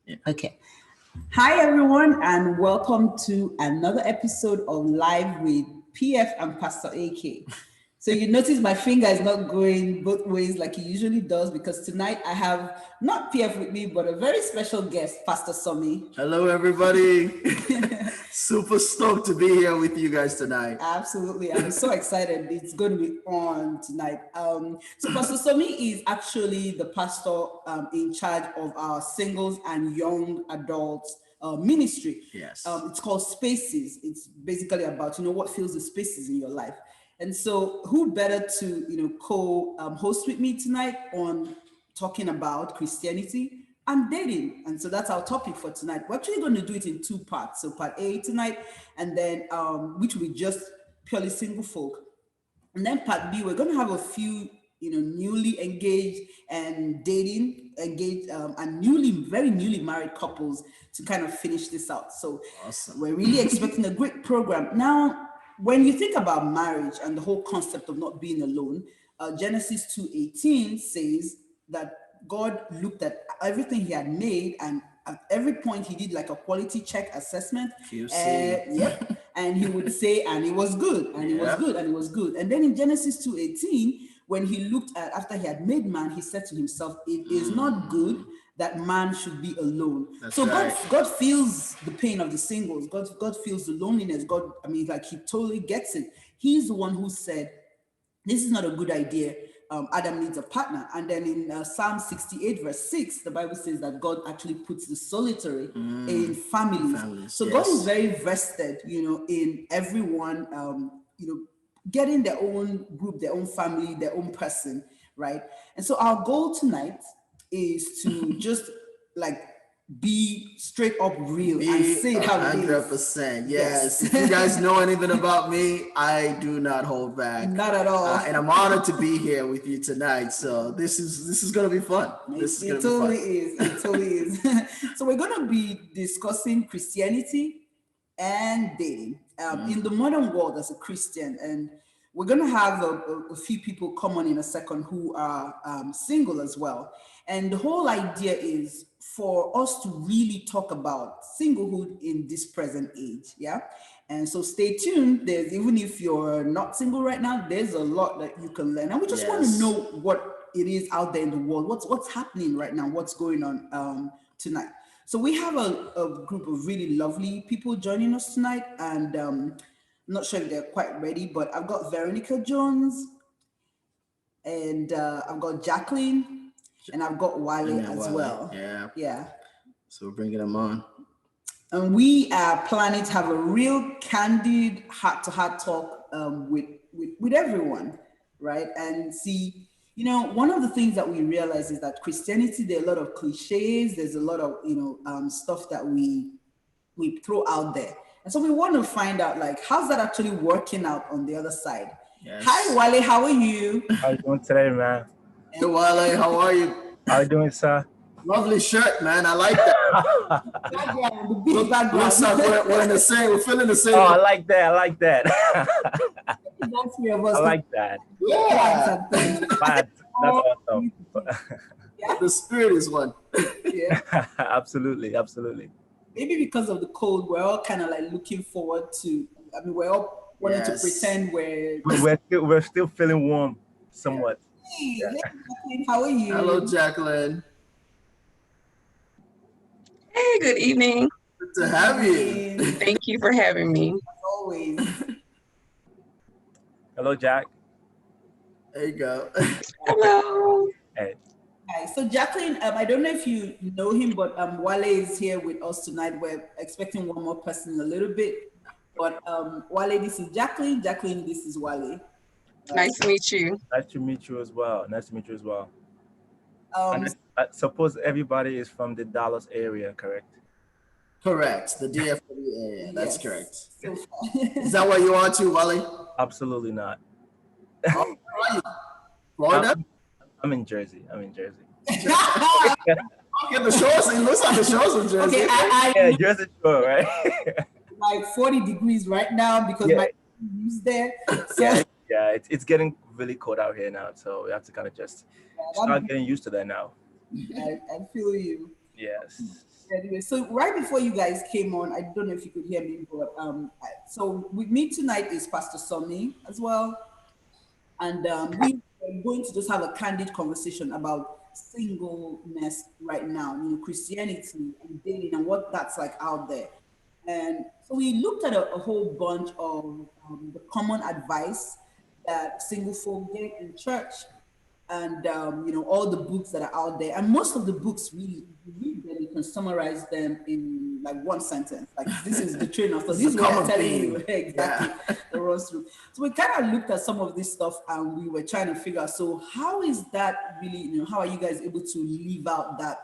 Yeah. Okay. Hi, everyone, and welcome to another episode of Live with PF and Pastor AK. So you notice my finger is not going both ways like it usually does because tonight I have not PF with me, but a very special guest, Pastor Somi. Hello, everybody. Super stoked to be here with you guys tonight. Absolutely. I'm so excited. It's going to be on tonight. So Pastor Somi is actually the pastor in charge of our singles and young adults ministry. Yes. It's called Spaces. It's basically about, what fills the spaces in your life. And so who better to, co-host with me tonight on talking about Christianity and dating. And so that's our topic for tonight. We're actually going to do it in two parts. So part A tonight, and then which will be just purely single folk. And then part B, we're going to have a few, newly engaged and dating engaged and very newly married couples to kind of finish this out. So Awesome. We're really expecting a great program. Now, when you think about marriage and the whole concept of not being alone, Genesis 2:18 says that God looked at everything he had made, and at every point he did like a quality check assessment. Yep. And he would say, and it was good, and it was good, and it was good. And then in Genesis 2:18, when he looked at, after he had made man, he said to himself, it is not good that man should be alone. That's so right. God feels the pain of the singles. God feels the loneliness. He totally gets it. He's the one who said, this is not a good idea. Adam needs a partner. And then in Psalm 68 verse 6, the Bible says that God actually puts the solitary in families. So God is very vested, in everyone, getting their own group, their own family, their own person, right? And so our goal tonight is to just be straight up real and say it how it is. 100%. Yes. If you guys know anything about me, I do not hold back. Not at all. And I'm honored to be here with you tonight. So this is going to be fun. It totally is. So we're going to be discussing Christianity and dating in the modern world as a Christian. And we're going to have a few people come on in a second who are single as well. And the whole idea is for us to really talk about singlehood in this present age. Yeah. And so stay tuned. Even if you're not single right now, there's a lot that you can learn. And we just want to know what it is out there in the world. What's happening right now? What's going on tonight? So we have a group of really lovely people joining us tonight. And I'm not sure if they're quite ready, but I've got Veronica Jones and I've got Jacqueline and I've got Wale as well. Yeah. So we're bringing them on. And we are planning to have a real candid heart-to-heart talk with everyone, right? And see, one of the things that we realize is that Christianity, there are a lot of cliches. There's a lot of, stuff that we throw out there. And so we want to find out, how's that actually working out on the other side? Yes. Hi, Wale, how are you? How are you doing today, man? Hey, Wale, how are you? How are you doing, sir? Lovely shirt, man. I like that. Looks like we're in the same. We're feeling the same. Oh, I like that. I like that. I like that. Yeah. That's awesome. The spirit is one. Yeah. Absolutely. Maybe because of the cold, we're all kind of looking forward to. We're all wanting to pretend we're still feeling warm, somewhat. Hey, Jacqueline, how are you? Hello, Jacqueline. Hey, good evening. Good to have you. Thank you for having me. Always. Hello, Jack. There you go. Hello. Hey. Hi. So Jacqueline, I don't know if you know him, but Wale is here with us tonight. We're expecting one more person in a little bit. But Wale, this is Jacqueline. Jacqueline, this is Wale. Nice to meet you. Nice to meet you as well. And I suppose everybody is from the Dallas area, correct? Correct. The DFW area. That's correct. Is that where you are too, Wale? Absolutely not. Where are you? Florida? I'm in Jersey. Get the shores. It looks like the shores of Jersey. Okay, Jersey Shore, right? 40 degrees right now because my is there. So, yeah, it's getting really cold out here now, so we have to kind of just start getting used to that now. I feel you. Yes. Anyway, so right before you guys came on, I don't know if you could hear me, but so with me tonight is Pastor Somi as well, and we are going to just have a candid conversation about singleness right now, Christianity and dating and what that's like out there. And so we looked at a whole bunch of the common advice that single folk get in church, and all the books that are out there, and most of the books really, if you read them, you can summarize them in like one sentence, like this is the train of thought, this is what I'm telling you exactly. The runs through. So we kind of looked at some of this stuff and we were trying to figure out, so how is that really, how are you guys able to live out that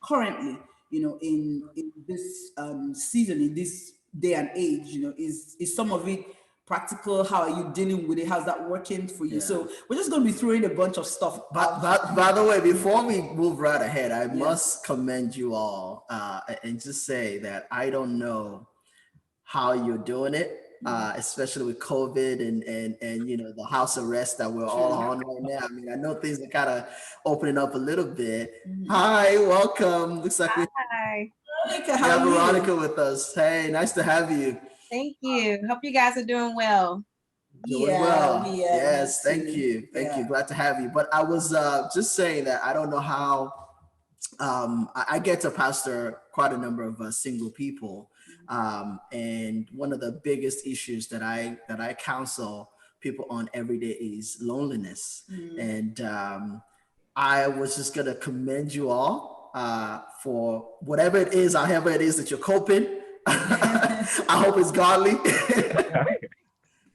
currently, in this season, in this day and age, is some of it practical? How are you dealing with it? How's that working for you? So we're just going to be throwing a bunch of stuff. But by the way, before we move right ahead, I must commend you all and just say that I don't know how you're doing it, especially with COVID and the house arrest that we're all on right now. I mean, I know things are kind of opening up a little bit. Hi, welcome. Looks like we have Veronica with us. Hey, nice to have you. Thank you. Hope you guys are doing well. Doing well. Yes, thank you. Thank you. Glad to have you. But I was just saying that I don't know how I get to pastor quite a number of single people. And one of the biggest issues that I counsel people on every day is loneliness. And I was just gonna commend you all for whatever it is, however it is that you're coping. I hope it's godly.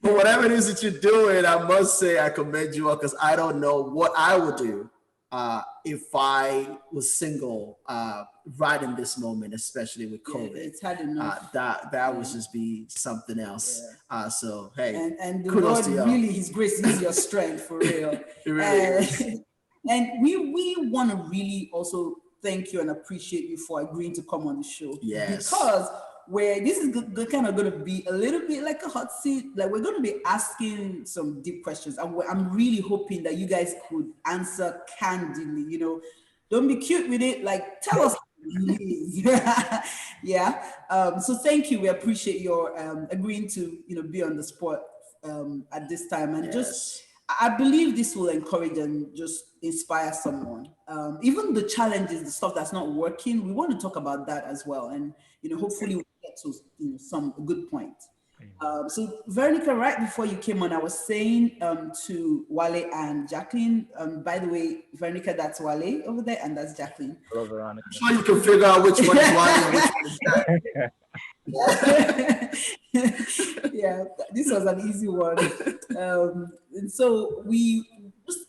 But whatever it is that you're doing, I must say I commend you all, because I don't know what I would do if I was single right in this moment, especially with COVID. It's hard enough. That would just be something else. So hey, and the kudos Lord to y'all. really, His grace is your strength for real. It really is. And we want to really also thank you and appreciate you for agreeing to come on the show. Yes. Because this is kind of going to be a little bit like a hot seat. Like, we're going to be asking some deep questions, and I'm really hoping that you guys could answer candidly. Don't be cute with it. Like, tell us. So thank you. We appreciate your agreeing to be on the spot at this time, and just I believe this will encourage and just inspire someone. Even the challenges, the stuff that's not working, we want to talk about that as well, and hopefully we'll get to some good points. So Veronica, right before you came on, I was saying to Wale and Jacqueline, by the way, Veronica, that's Wale over there, and that's Jacqueline. Hello, Veronica. I'm sure you can figure out which one is Wale and which one is Jacqueline. Yeah, this was an easy one. And so we just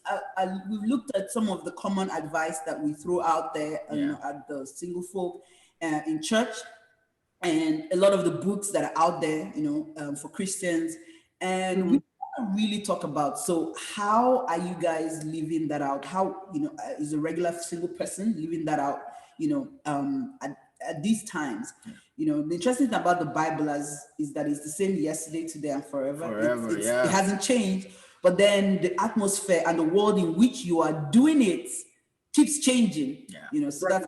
we looked at some of the common advice that we throw out there at the single folk in church, and a lot of the books that are out there, for Christians. And we want to really talk about, so how are you guys living that out? How, is a regular single person living that out, at these times? The interesting thing about the Bible is that it's the same yesterday, today, and forever. It hasn't changed. But then the atmosphere and the world in which you are doing it keeps changing. So that's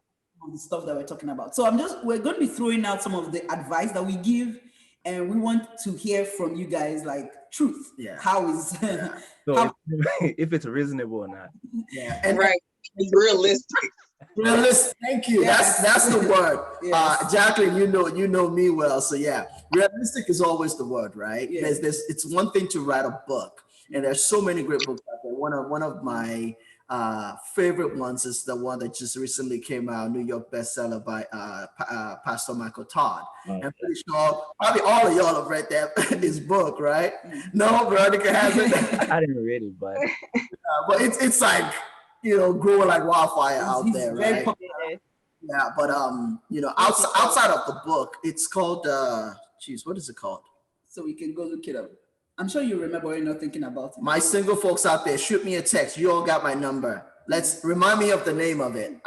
the stuff that we're talking about. So we're going to be throwing out some of the advice that we give, and we want to hear from you guys, like, truth. How is so if it's reasonable or not. And Realistic. Realistic. Thank you. That's the word. Jacqueline, you know me well. So realistic is always the word, right? It's one thing to write a book, and there's so many great books out there. One of my favorite ones is the one that just recently came out, New York bestseller by Pastor Michael Todd. I'm pretty sure probably all of y'all have read his book, right? No, Veronica hasn't. I didn't read it, but it's like, growing like wildfire out there, right? Yeah, but outside of the book, it's called what is it called? So we can go look it up. I'm sure you remember, you're not thinking about it. My single folks out there, shoot me a text. You all got my number. Let's remind me of the name of it.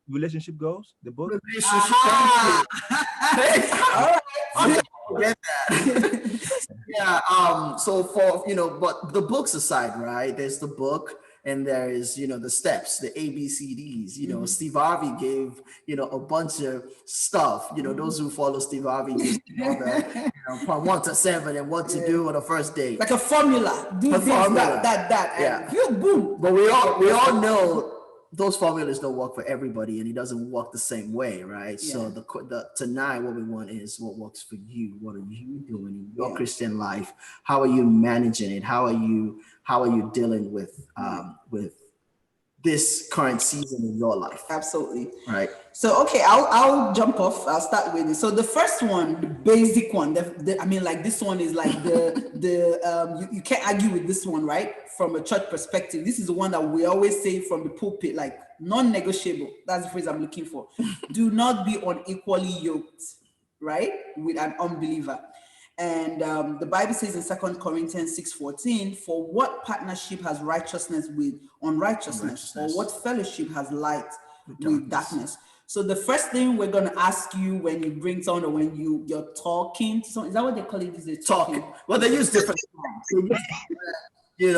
Relationship Goals, the book. Relationship. All right. Get that. So for but the books aside, right? There's the book, and there is, the steps, the ABCDs. Steve Harvey gave, a bunch of stuff. Those who follow Steve Harvey just know that, from 1 to 7 and what to do on the first date. Like a formula. Do this, formula. that, Yeah. and you boom. But we all know those formulas don't work for everybody, and it doesn't work the same way, right? Yeah. So tonight, what we want is what works for you. What are you doing in your Christian life? How are you managing it? How are you dealing with this current season in your life? Absolutely. Right. So, okay, I'll jump off. I'll start with it. So the first one, the basic one, this one is like you can't argue with this one, right? From a church perspective, this is the one that we always say from the pulpit, like non-negotiable. That's the phrase I'm looking for. Do not be unequally yoked, right? With an unbeliever. And the Bible says in 2 Corinthians 6:14, for what partnership has righteousness with unrighteousness? Or what fellowship has light with darkness? So the first thing we're going to ask you when you bring someone, or when you're talking to someone, is that what they call it? Is it talking? Well, they use different terms. See,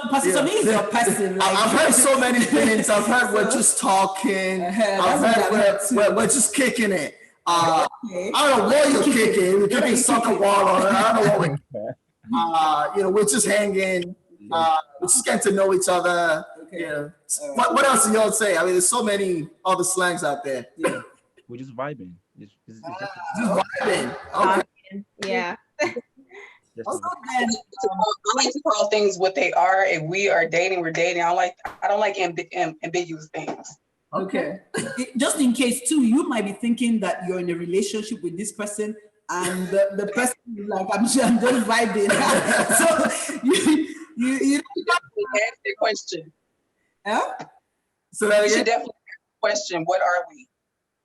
Pastor Sami is your person. Like, I've heard so many things. I've heard we're just talking. I've heard we're just kicking it. I don't know what you're kicking. We're kicking soccer ball, or I don't know what we're just hanging. We're just getting to know each other. Okay. What else do y'all say? I mean, there's so many other slangs out there. Yeah. We're just vibing. Just vibing. Okay. Yeah. I like to call things what they are. If we are dating, we're dating. I don't like ambiguous things. Okay. Just in case too, you might be thinking that you're in a relationship with this person, and the person is like, I'm just vibing. So you ask the question. Yeah. So that you should definitely ask the question. What are we?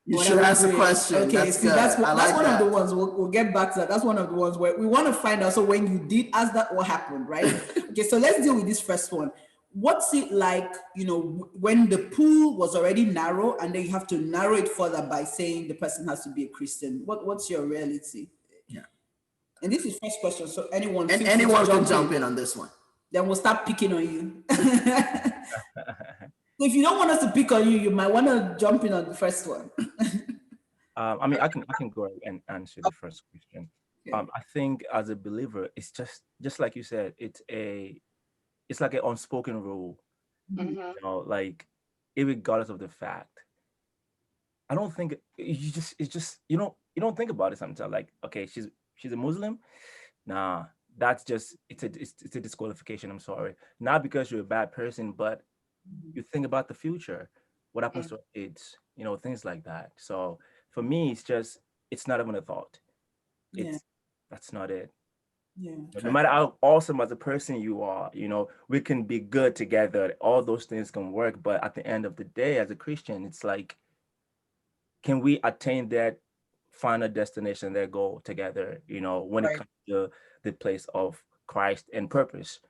You should ask the question. Okay, that's one of the ones we'll get back to that. That's one of the ones where we want to find out. So when you did ask that, what happened, right? Okay, so let's deal with this first one. What's it like, when the pool was already narrow, and then you have to narrow it further by saying the person has to be a Christian? What's your reality? Yeah. And this is first question, so anyone can jump in on this one. Then we'll start picking on you. So if you don't want us to pick on you, you might want to jump in on the first one. I mean, I can go and answer the first question. Okay. I think as a believer, it's just like you said, it's like an unspoken rule. Mm-hmm. Like irregardless of the fact. I don't think you don't think about it sometimes. Like, okay, she's a Muslim. Nah, that's just it's a disqualification. I'm sorry. Not because you're a bad person, but you think about the future. What happens to kids? Things like that. So for me, it's not even a thought. That's not it. Yeah. No matter how awesome as a person you are, we can be good together. All those things can work. But at the end of the day, as a Christian, it's like, can we attain that final destination, that goal together, when it comes to the place of Christ and purpose?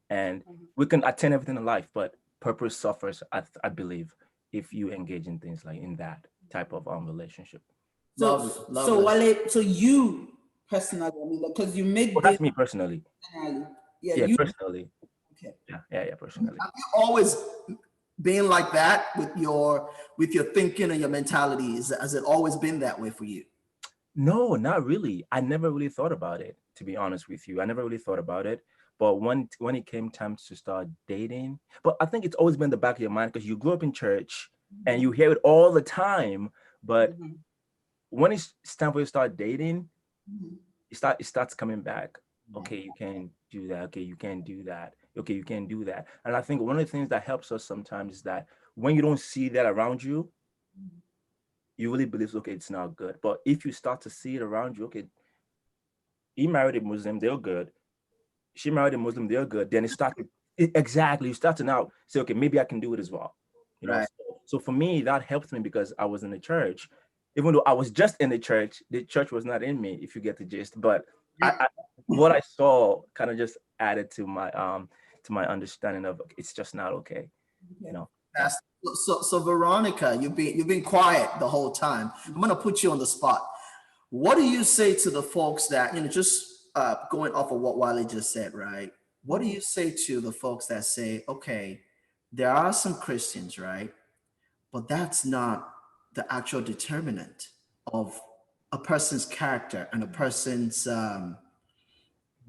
And we can attain everything in life, but purpose suffers, I believe, if you engage in things like in that type of relationship. So Wale, so you personally, because you made that's me personally. Yeah, personally. Okay. Yeah, personally. Have you always been like that with your thinking and your mentality? Has it always been that way for you? No, not really. I never really thought about it, to be honest with you. I never really thought about it. But when it came time to start dating, but I think it's always been in the back of your mind because you grew up in church and you hear it all the time. But when it's time for you to start dating, it starts coming back. Okay, you can do that. Okay, you can do that. Okay, you can do that. And I think one of the things that helps us sometimes is that when you don't see that around you, you really believe, okay, it's not good. But if you start to see it around you, okay, he married a Muslim, they're good. She married a Muslim, they're good. Then you start to now say, okay, maybe I can do it as well. Right. So for me, that helped me because I was in the church. Even though I was just in the church was not in me, if you get the gist. But what I saw kind of just added to my understanding of it's just not okay. So Veronica, you've been quiet the whole time. I'm gonna put you on the spot. What do you say to the folks that, just going off of what Wiley just said, right? What do you say to the folks that say, okay, there are some Christians, right? But that's not the actual determinant of a person's character and a person's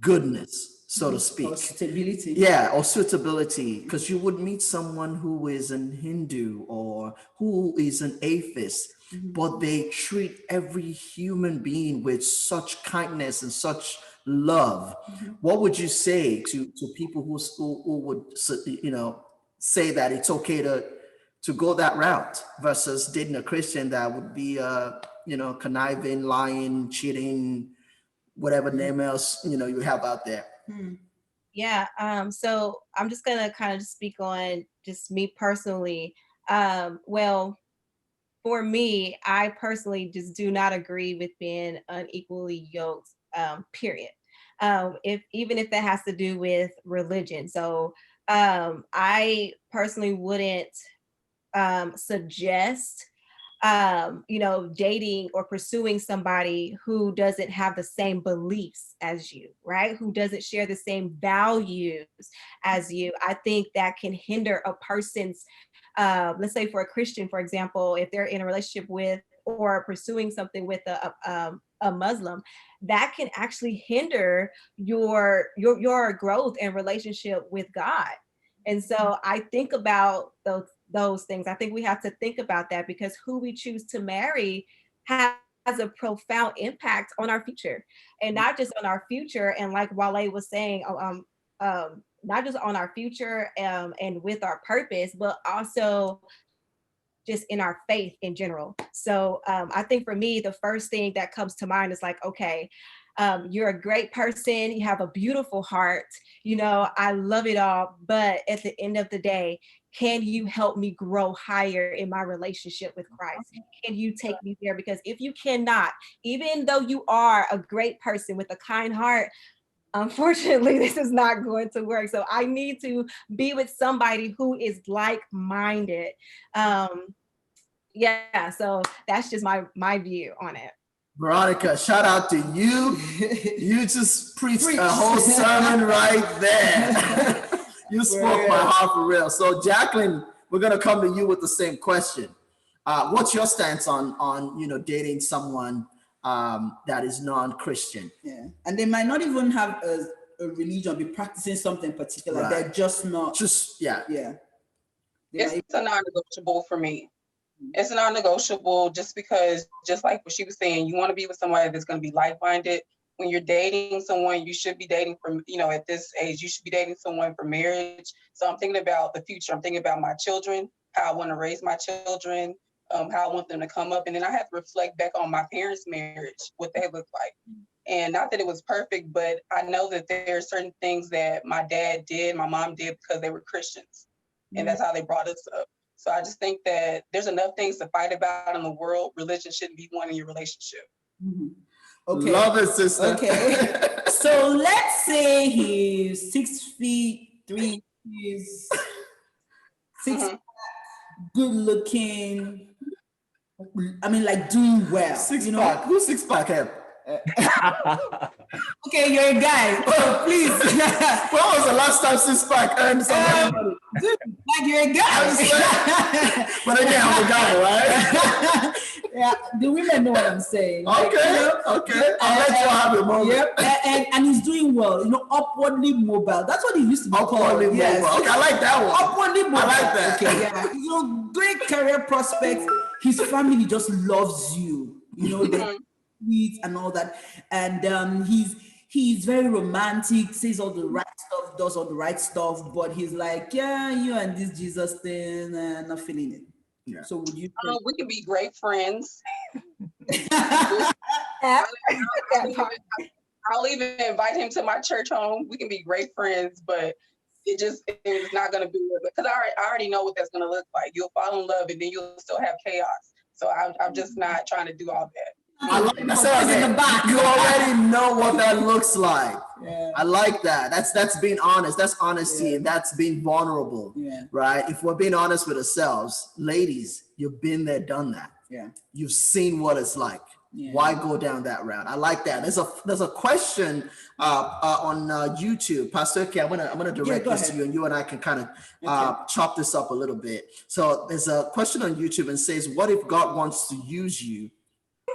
goodness, so to speak. Or stability. Yeah, or suitability, because you would meet someone who is an Hindu or who is an atheist, but they treat every human being with such kindness and such love. What would you say to people who would, you know, say that it's okay to go that route versus dating a Christian that would be you know, conniving, lying, cheating, whatever name else, you know, you have out there? Yeah. So I'm just gonna kind of speak on just me personally. Well, for me, I personally just do not agree with being unequally yoked. Period. If even if that has to do with religion. So I personally wouldn't suggest you know, dating or pursuing somebody who doesn't have the same beliefs as you, right? Who doesn't share the same values as you. I think that can hinder a person's, let's say for a Christian, for example, if they're in a relationship with or pursuing something with a Muslim, that can actually hinder your growth and relationship with God. And so I think about those things. I think we have to think about that because who we choose to marry has a profound impact on our future, and not just on our future. And like Wale was saying, not just on our future and with our purpose, but also just in our faith in general. So I think for me, the first thing that comes to mind is like, okay, you're a great person, you have a beautiful heart, you know, I love it all. But at the end of the day, can you help me grow higher in my relationship with Christ? Can you take me there? Because if you cannot, even though you are a great person with a kind heart, unfortunately, this is not going to work. So I need to be with somebody who is like-minded. Yeah, so that's just my view on it. Veronica, shout out to you. You just preached a whole sermon right there. You spoke my heart for real. So Jacqueline, we're gonna come to you with the same question. What's your stance on you know, dating someone that is non-Christian? Yeah, and they might not even have a religion, be practicing something particular. Right. They're just not. Yeah. Yeah. It's a non-negotiable for me. It's a non-negotiable just because, just like what she was saying, you want to be with somebody that's going to be like-minded. When you're dating someone, you should be dating from, you know, at this age, you should be dating someone for marriage. So I'm thinking about the future. I'm thinking about my children, how I want to raise my children, how I want them to come up. And then I have to reflect back on my parents' marriage, what they look like. And not that it was perfect, but I know that there are certain things that my dad did, my mom did because they were Christians. And that's how they brought us up. So I just think that there's enough things to fight about in the world. Religion shouldn't be one in your relationship. Okay. Love it, sister. Okay. So let's say he's 6'3", he's 6 good looking. I mean, like doing well. Six you know? pack. Who's six pack have? Okay, you're a guy. Oh, please. When was the last time six pack earned some money? Dude, like you're a guy. But again, I'm a guy, right? Yeah, the women know what I'm saying. Okay, Like, you know, okay. I'll let you have a moment. Yep, and he's doing well. You know, upwardly mobile. That's what he used to be called. Upwardly Yes. mobile. Okay, I like that one. Upwardly mobile. I like that. Okay, yeah. You know, great career prospects. His family just loves you. You know, they eat and all that. And he's very romantic, says all the right stuff, does all the right stuff, but he's like, yeah, you and this Jesus thing, not feeling it. Yeah. So would you? We can be great friends. I'll even invite him to my church home. We can be great friends, but it's not going to be because I already know what that's going to look like. You'll fall in love and then you'll still have chaos. So I'm just not trying to do all that. I like that. You already know what that looks like. Yeah. I like that. That's being honest. That's honesty, and that's being vulnerable. Yeah. Right? If we're being honest with ourselves, ladies, you've been there, done that. Yeah. You've seen what it's like. Why go down that route? I like that. There's a question on YouTube, Pastor K. I'm gonna direct this to you, and you and I can kind of chop this up a little bit. So there's a question on YouTube and says, "What if God wants to use you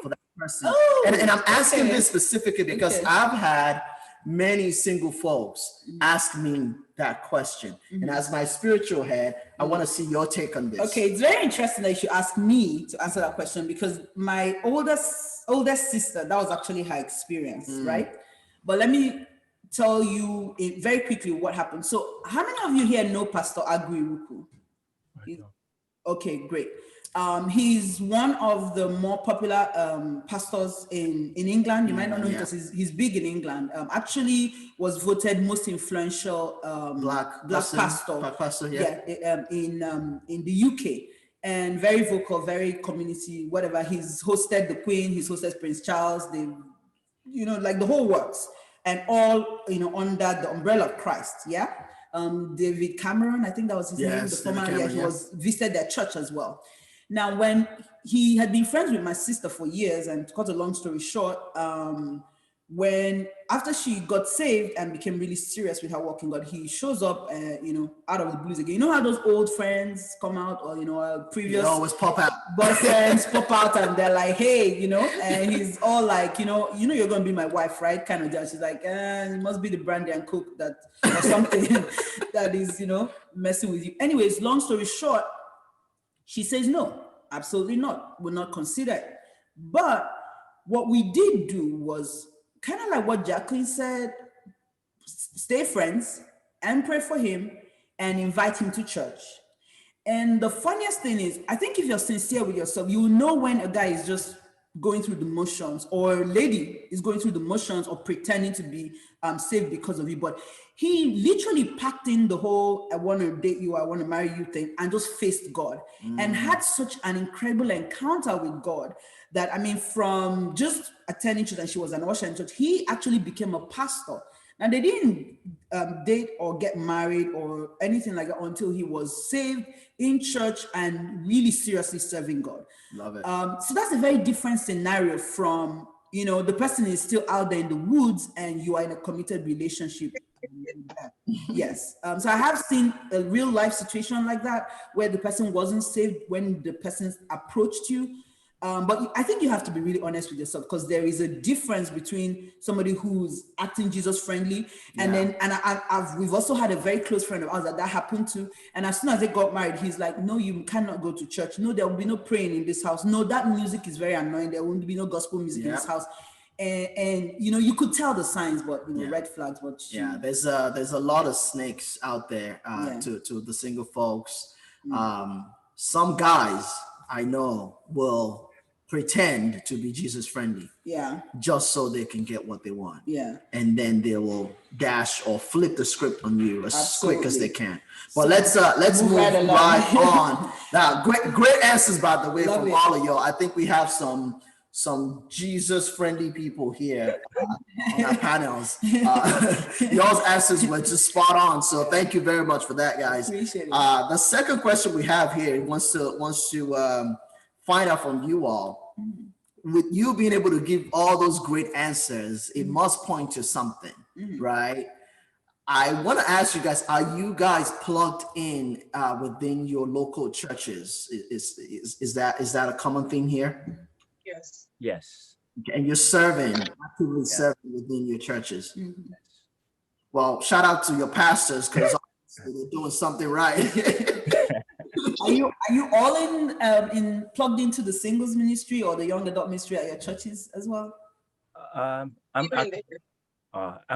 for that person?" And I'm asking this specifically because I've had many single folks ask me that question, and as my spiritual head, I want to see your take on this. Okay, it's very interesting that you ask me to answer that question, because my oldest sister, that was actually her experience, right? But let me tell you very quickly what happened. So how many of you here know Pastor Agui Ruku? Okay, great. He's one of the more popular pastors in England. You might not know him because he's big in England. Actually was voted most influential black pastor in the UK, and very vocal, very community, whatever. He's hosted the Queen, he's hosted Prince Charles, like the whole works, and all under the umbrella of Christ. David Cameron, I think that was his name, the former, he was visited their church as well. Now, when he had been friends with my sister for years, and to cut a long story short, after she got saved and became really serious with her walk in God, he shows up, out of the blues again. You know how those old friends come out, or previous always pop out boyfriends pop out, and they're like, hey, and he's all like, you're gonna be my wife, right? Kind of deal. She's like, it must be the brandy and coke that or something that is, messing with you. Anyways, long story short, she says, no, absolutely not. Will not consider it. But what we did do was kind of like what Jacqueline said, stay friends and pray for him and invite him to church. And the funniest thing is, I think if you're sincere with yourself, you will know when a guy is just going through the motions, or a lady is going through the motions, or pretending to be saved because of you. But he literally packed in the whole "I want to date you, I want to marry you" thing, and just faced God and had such an incredible encounter with God that, from just attending church, and she was an usher in church, he actually became a pastor. Now, they didn't date or get married or anything like that until he was saved in church and really seriously serving God. Love it. So that's a very different scenario from, the person is still out there in the woods and you are in a committed relationship. Yes. So I have seen a real life situation like that where the person wasn't saved when the person approached you. But I think you have to be really honest with yourself, because there is a difference between somebody who's acting Jesus friendly and we've also had a very close friend of ours that happened to, and as soon as they got married, he's like, no, you cannot go to church. No, there will be no praying in this house. No, that music is very annoying. There won't be no gospel music in this house. And you could tell the signs, but red flags. But there's a lot of snakes out there to the single folks. Some guys I know will pretend to be Jesus friendly, just so they can get what they want, and then they will dash or flip the script on you as quick as they can. But let's move right on. Now, great answers, by the way, from all of y'all. I think we have some Jesus friendly people here on our panels. Y'all's answers were just spot on, so thank you very much for that, guys. Appreciate it. The second question we have here wants to find out from you all. With you being able to give all those great answers, it must point to something, right? I want to ask you guys, are you guys plugged in within your local churches? Is that a common thing here? Yes. And you're actively serving within your churches. Well, shout out to your pastors, because they're doing something right. Are you all in plugged into the singles ministry or the young adult ministry at your churches as well? I'm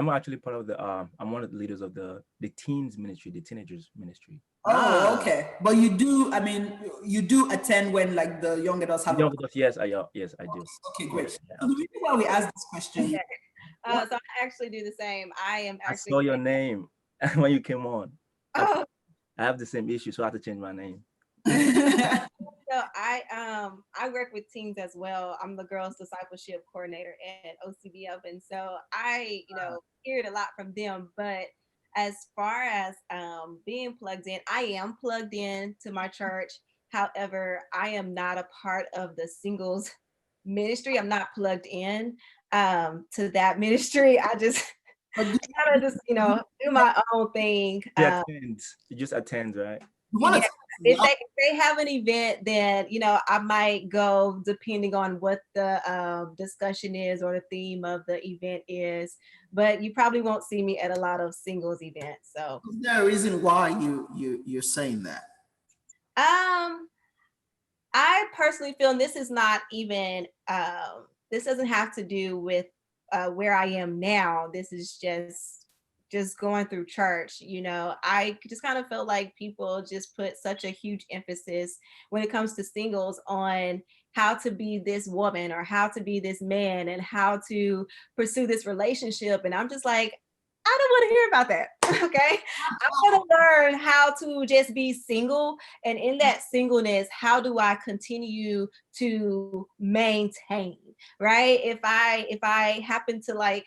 actually part of the I'm one of the leaders of the teens ministry, the teenagers ministry. Oh, okay. But you do attend when like the young adults have yes, I do. Okay, great. So the reason why we asked this question. So I actually do the same. I saw your name when you came on. Oh. I have the same issue, so I have to change my name. So I work with teens as well. I'm the girls discipleship coordinator at OCBF, and so I hear it a lot from them. But as far as being plugged in, I am plugged in to my church. However, I am not a part of the singles ministry. I'm not plugged in to that ministry. I just kind of just, do my own thing. You just attend, right? Yeah, if they have an event, then I might go depending on what the discussion is or the theme of the event is. But you probably won't see me at a lot of singles events. So is there a reason why you're saying that? I personally feel, and this is not even this doesn't have to do with where I am now. This is just going through church. I just kind of feel like people just put such a huge emphasis when it comes to singles on how to be this woman or how to be this man and how to pursue this relationship. And I'm just like, I don't want to hear about that. Okay. I want to learn how to just be single. And in that singleness, how do I continue to maintain, right? If I happen to like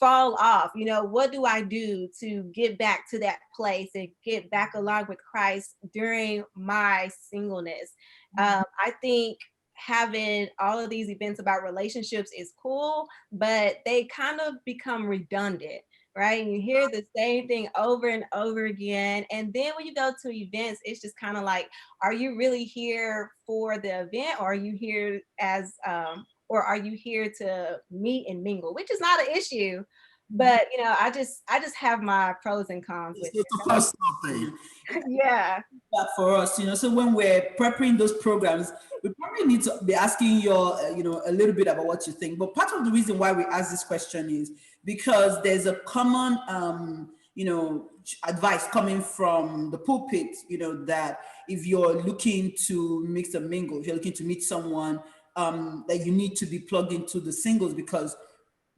fall off, what do I do to get back to that place and get back along with Christ during my singleness? I think having all of these events about relationships is cool, but they kind of become redundant, right? And you hear the same thing over and over again. And then when you go to events, it's just kind of like, are you really here for the event, or are you here or are you here to meet and mingle, which is not an issue. But I just have my pros and cons with it's a personal thing. Yeah. That for us, so when we're preparing those programs, we probably need to be asking you, a little bit about what you think. But part of the reason why we ask this question is because there's a common, advice coming from the pulpit, that if you're looking to mix and mingle, if you're looking to meet someone, that you need to be plugged into the singles, because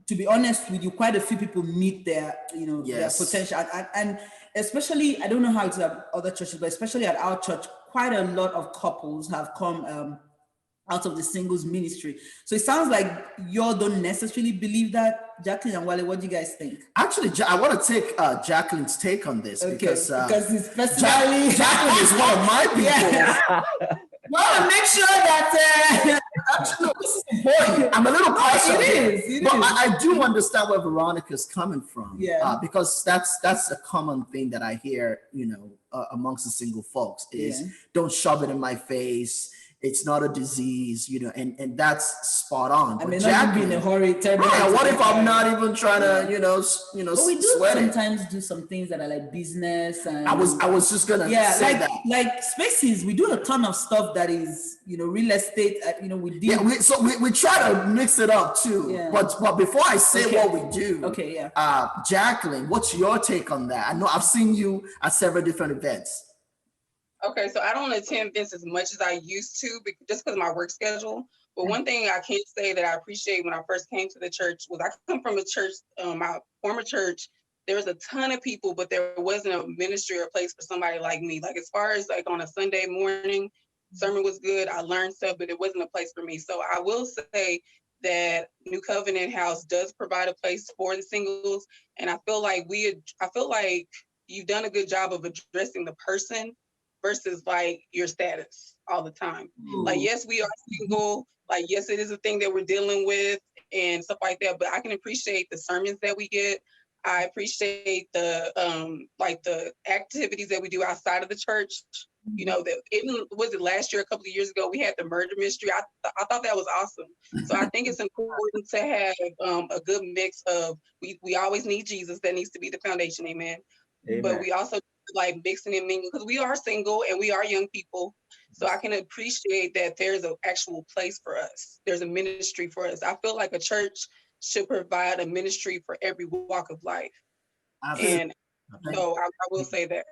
to be honest with you, quite a few people meet their, their potential. And especially, I don't know how it's at other churches, but especially at our church, quite a lot of couples have come out of the singles ministry. So it sounds like you all don't necessarily believe that. Jacqueline and Wale, what do you guys think? Actually, I want to take Jacqueline's take on this, because it's personally Jacqueline is one of my people. Well, make sure that actually, no, this is important. I'm a little cautious. It but is. I do understand where Veronica's coming from. Yeah. Because that's a common thing that I hear, amongst the single folks is don't shove it in my face. It's not a disease, and that's spot on. I mean, not be in a hurry. Right, what if I'm not even trying to, But we do sweat sometimes do some things that are like business, and I was just gonna say like, that. like spaces. We do a ton of stuff that is, real estate. We do. Yeah, we try to mix it up too. Yeah. But before I say what we do, Jacqueline, what's your take on that? I know I've seen you at several different events. Okay, so I don't attend events as much as I used to, just because of my work schedule. But one thing I can say that I appreciate when I first came to the church was I come from a church, my former church. There was a ton of people, but there wasn't a ministry or place for somebody like me. Like as far as like on a Sunday morning, sermon was good. I learned stuff, but it wasn't a place for me. So I will say that New Covenant House does provide a place for the singles, and I feel like you've done a good job of addressing the person versus like your status all the time. Like, yes, we are single. Like, yes, it is a thing that we're dealing with and stuff like that. But I can appreciate the sermons that we get. I appreciate the the activities that we do outside of the church. That even was it last year, a couple of years ago, we had the murder mystery. I thought that was awesome. So I think it's important to have a good mix of we always need Jesus. That needs to be the foundation. Amen. But we also like mixing and mingling because we are single and we are young people. So I can appreciate that there's an actual place for us. There's a ministry for us. I feel like a church should provide a ministry for every walk of life. And so I will say that.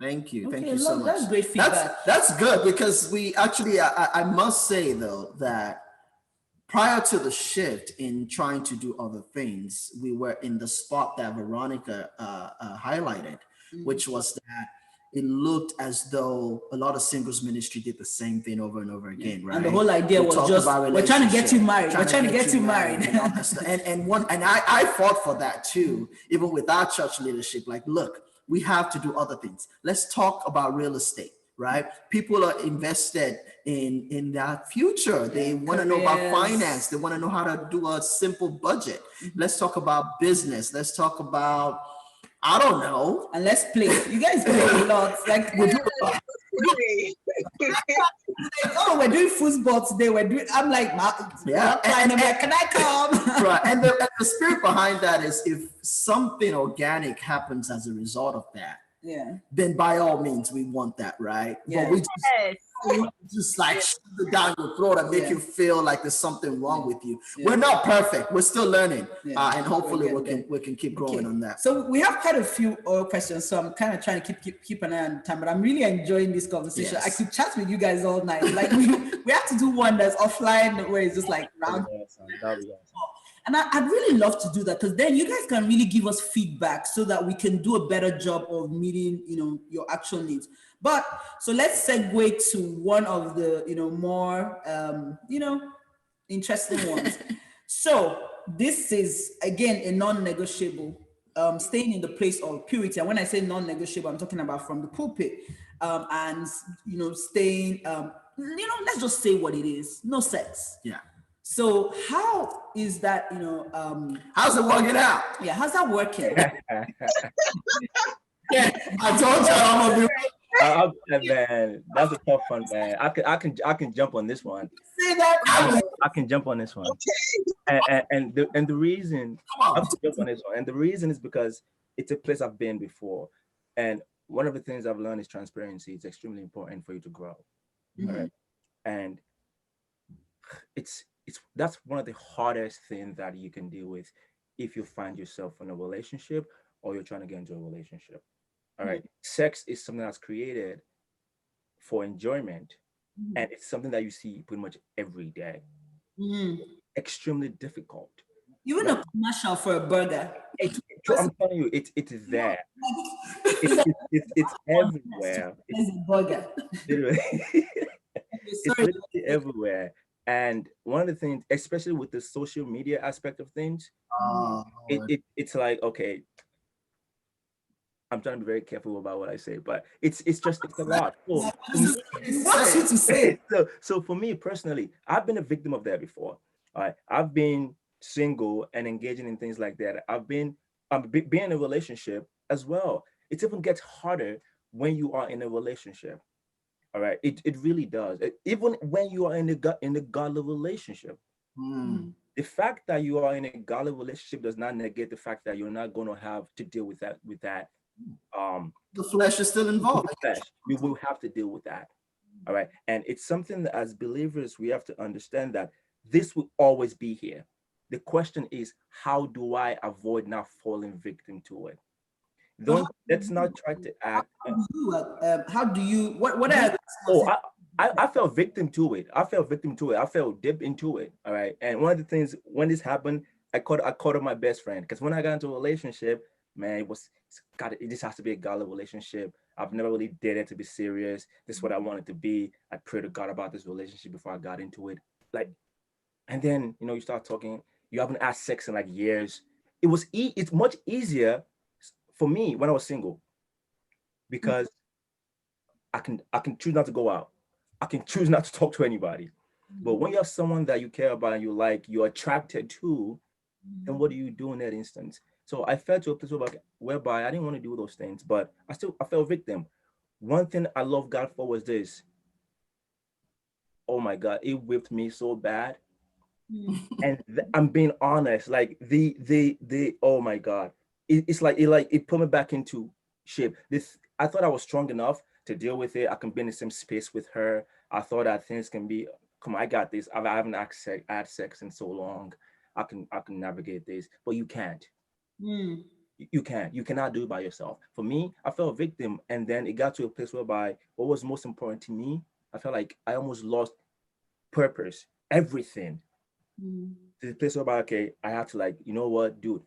Thank you. Thank you so much. That's great feedback. That's good because we actually, I must say though, that prior to the shift in trying to do other things, we were in the spot that Veronica highlighted, which was that it looked as though a lot of singles ministry did the same thing over and over again, right? And the whole idea was just, we're trying to get you married. We're trying to get you married. And I fought for that too, even with our church leadership. Like, look, we have to do other things. Let's talk about real estate. right? People are invested in their future. They want to know about finance. They want to know how to do a simple budget. Let's talk about business. Let's talk about, I don't know. And let's play. You guys play a lot. Like we do. Oh, we're doing football today. I'm like, can I come? Right. And the spirit behind that is, if something organic happens as a result of that, then by all means we want that, right? But we just like shove it down your throat and make you feel like there's something wrong with you. We're not perfect. We're still learning, and hopefully we can keep growing on that. So we have quite a few questions. So I'm kind of trying to keep an eye on time, but I'm really enjoying this conversation. I could chat with you guys all night. Like we have to do one that's offline where it's just like round. And I'd really love to do that, because then you guys can really give us feedback so that we can do a better job of meeting, your actual needs. But so let's segue to one of the, more, interesting ones. So this is, again, a non-negotiable, staying in the place of purity. And when I say non-negotiable, I'm talking about from the pulpit, and, staying, let's just say what it is. No sex. Yeah. So how is that, how's it working out? Yeah, how's that working? I told you I'm gonna be man, that's a tough one, man. I can jump on this one. Say that. I can jump on this one. Okay. And the reason I have to jump on this one, and the reason is because it's a place I've been before. And one of the things I've learned is transparency. It's extremely important for you to grow. All right. And that's one of the hardest things that you can deal with if you find yourself in a relationship or you're trying to get into a relationship. All right. Sex is something that's created for enjoyment, and it's something that you see pretty much every day. Extremely difficult. Even a commercial for a burger. I'm telling you, it's there. It's everywhere. It's a burger. It's literally everywhere. And one of the things, especially with the social media aspect of things, it's like, okay, I'm trying to be very careful about what I say, but it's a lot. So for me personally, I've been a victim of that before. All right, I've been single and engaging in things like that. I've been being in a relationship as well. It even gets harder when you are in a relationship. All right, it really does. Even when you are in a godly relationship, the fact that you are in a godly relationship does not negate the fact that you're not going to have to deal with that. The flesh is still involved. You will have to deal with that. All right, and it's something that as believers we have to understand that this will always be here. The question is, how do I avoid not falling victim to it? Let's not try to act. How do you? What are? I fell victim to it. I fell deep into it. All right. And one of the things when this happened, I called up my best friend, because when I got into a relationship, man, it just has to be a godly relationship. I've never really dated to be serious. This is what I wanted to be. I prayed to God about this relationship before I got into it. And then you start talking. You haven't had sex in like years. It's much easier for me when I was single, because I can choose not to go out. I can choose not to talk to anybody. But when you have someone that you care about and you're attracted to, then what do you do in that instance? So I fell to a place whereby I didn't want to do those things, but I fell victim. One thing I love God for was this. Oh my God, it whipped me so bad. And I'm being honest, like the oh my God. It put me back into shape. I thought I was strong enough to deal with it. I can be in the same space with her. I thought that things can be, come on, I got this. I haven't had sex in so long. I can navigate this, but you can't. You can't. You cannot do it by yourself. For me, I fell a victim, and then it got to a place whereby what was most important to me, I felt like I almost lost purpose, everything. To the place whereby, okay, I have to you know what, dude.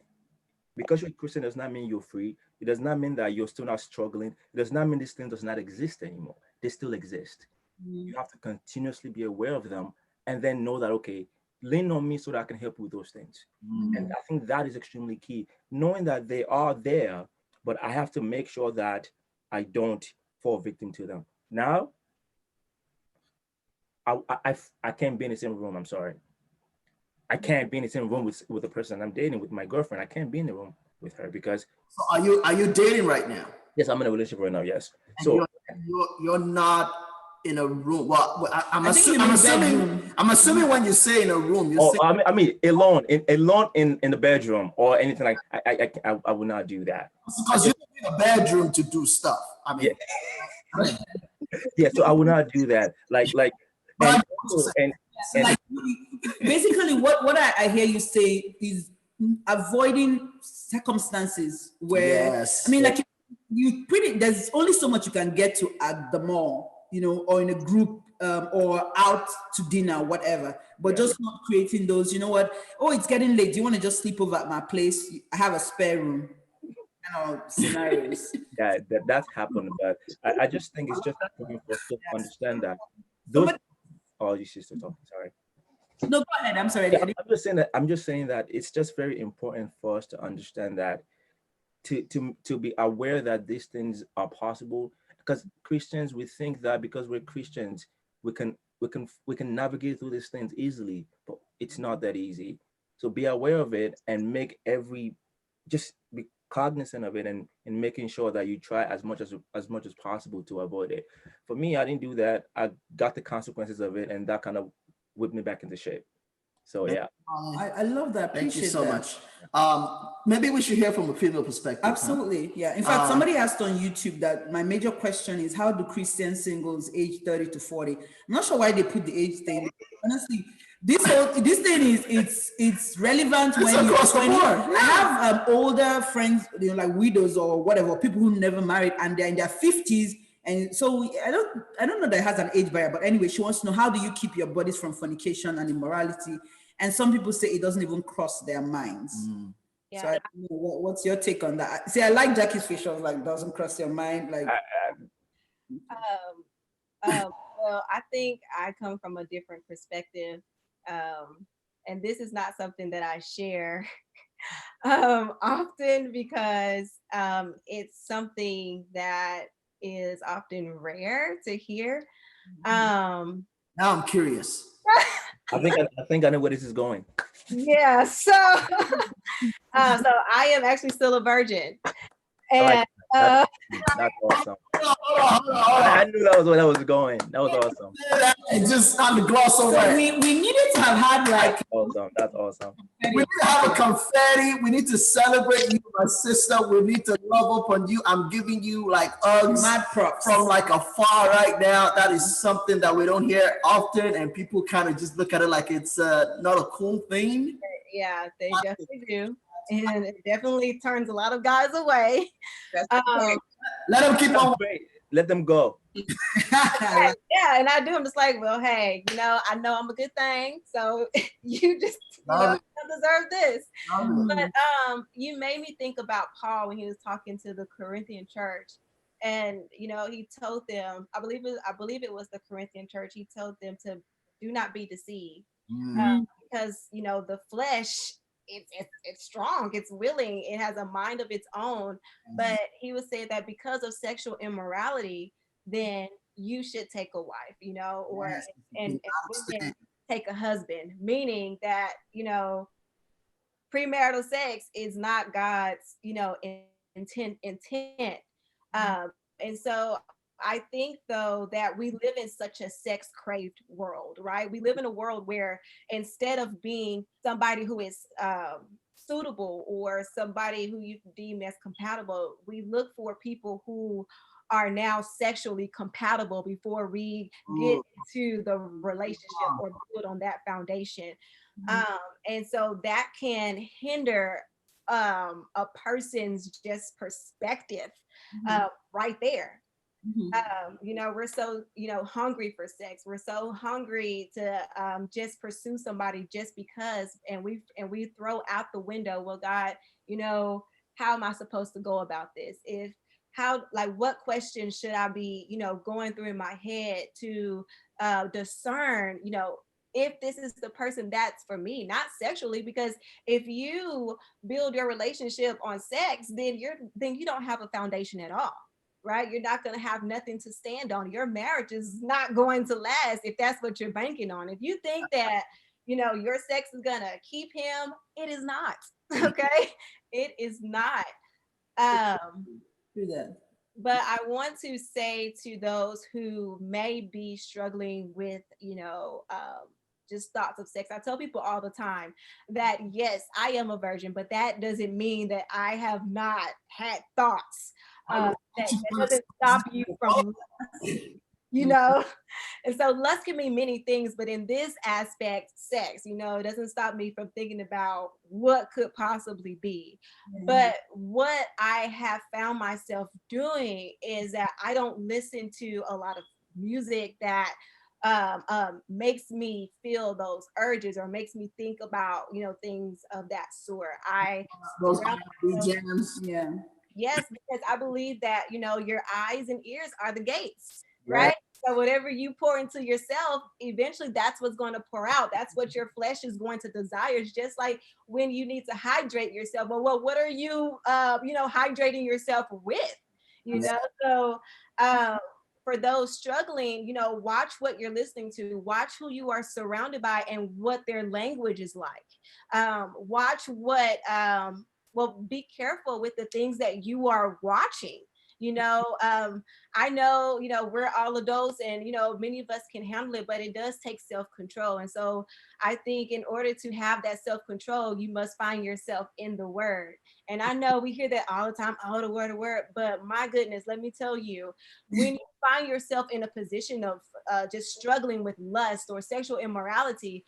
Because you're a Christian does not mean you're free. It does not mean that you're still not struggling. It does not mean this thing does not exist anymore. They still exist. You have to continuously be aware of them, and then know that, okay, lean on me so that I can help you with those things. And I think that is extremely key. Knowing that they are there, but I have to make sure that I don't fall victim to them. Now, I can't be in the same room. I'm sorry. I can't be in the same room with the person I'm dating, with my girlfriend. I can't be in the room with her because. So are you dating right now? Yes, I'm in a relationship right now. Yes. And So you're not in a room. Well, I'm I'm assuming when you say in a room, you're saying. I mean, alone in the bedroom or anything like. I would not do that. Because you need a bedroom to do stuff. I mean. Yeah. Yeah. So I would not do that. And basically what I hear you say is avoiding circumstances where, yes. I mean, like there's only so much you can get to at the mall, you know, or in a group, or out to dinner, whatever, but just not creating those, you know what, oh, it's getting late, do you want to just sleep over at my place, I have a spare room, scenarios. That's happened, but I just think it's just important for us to understand that those. Oh, you should still talking. Sorry. No, go ahead. I'm sorry. Yeah, I'm just saying that it's just very important for us to understand that to be aware that these things are possible, because Christians, we think that because we're Christians, we can navigate through these things easily, but it's not that easy. So be aware of it and just be cognizant of it, and making sure that you try as much as possible to avoid it. For me, I didn't do that. I got the consequences of it, and that kind of whipped me back into shape. So yeah. I love that. Thank you so that. much. Maybe we should hear from a female perspective. Absolutely. Huh? Yeah. In fact, somebody asked on YouTube that my major question is, how do Christian singles age 30 to 40? I'm not sure why they put the age thing. Honestly, this thing it's relevant when across the board. I have older friends, you know, like widows or whatever, people who never married and they're in their 50s. And so I don't know that it has an age barrier, but anyway, she wants to know, how do you keep your bodies from fornication and immorality? And some people say it doesn't even cross their minds. Yeah. So I don't know, what's your take on that? See, I like Jackie's facial, like, doesn't cross your mind, like. Well, I think I come from a different perspective, and this is not something that I share often because it's something that is often rare to hear. Now I'm curious. I think I know where this is going. Yeah, so I am actually still a virgin, and that's awesome. I knew that was where that was going. That was awesome. It just on the gloss over. So we needed to have had like. That's awesome. We need to have a confetti. We need to celebrate you, my sister. We need to love up on you. I'm giving you like hugs, mad props from like afar right now. That is something that we don't hear often, and people kind of just look at it like it's not a cool thing. Yeah, they definitely do. And it definitely turns a lot of guys away. Let them keep on. Let them go. Yeah, and I do. I'm just like, well, hey, you know, I know I'm a good thing, so you just deserve this. But you made me think about Paul when he was talking to the Corinthian church, and you know, he told them, I believe it was the Corinthian church. He told them to do not be deceived, because you know the flesh. It's strong, it's willing, it has a mind of its own. But he was saying that because of sexual immorality, then you should take a wife, you know, or and women take a husband, meaning that, you know, premarital sex is not God's, you know, intent. And so I think though that we live in such a sex craved world, right? We live in a world where instead of being somebody who is suitable or somebody who you deem as compatible, we look for people who are now sexually compatible before we get into the relationship or build on that foundation. And so that can hinder a person's just perspective right there. You know, we're so, you know, hungry for sex. We're so hungry to just pursue somebody just because, and we throw out the window, well, God, you know, how am I supposed to go about this? What questions should I be, you know, going through in my head to discern, you know, if this is the person that's for me, not sexually, because if you build your relationship on sex, then you don't have a foundation at all. right? You're not going to have nothing to stand on. Your marriage is not going to last if that's what you're banking on. If you think that, your sex is going to keep him, it is not. Okay? It is not. Um, Do that. but I want to say to those who may be struggling with, just thoughts of sex. I tell people all the time that yes, I am a virgin, but that doesn't mean that I have not had thoughts. That doesn't stop you from, you know. And so lust can mean many things, but in this aspect, sex, it doesn't stop me from thinking about what could possibly be. But what I have found myself doing is that I don't listen to a lot of music that makes me feel those urges or makes me think about, things of that sort. I Those surround R&B myself. jams. Yeah. Yes, because I believe that, your eyes and ears are the gates, Yeah. right? So whatever you pour into yourself, eventually that's what's going to pour out. That's what your flesh is going to desire. It's just like when you need to hydrate yourself. Well, what are you, hydrating yourself with? So for those struggling, watch what you're listening to, watch who you are surrounded by and what their language is like. Watch what, well, be careful with the things that you are watching. I know, we're all adults and, many of us can handle it, but it does take self-control. And so I think in order to have that self-control, you must find yourself in the word. And I know we hear that all the time, oh, the word, but my goodness, let me tell you, when you find yourself in a position of just struggling with lust or sexual immorality,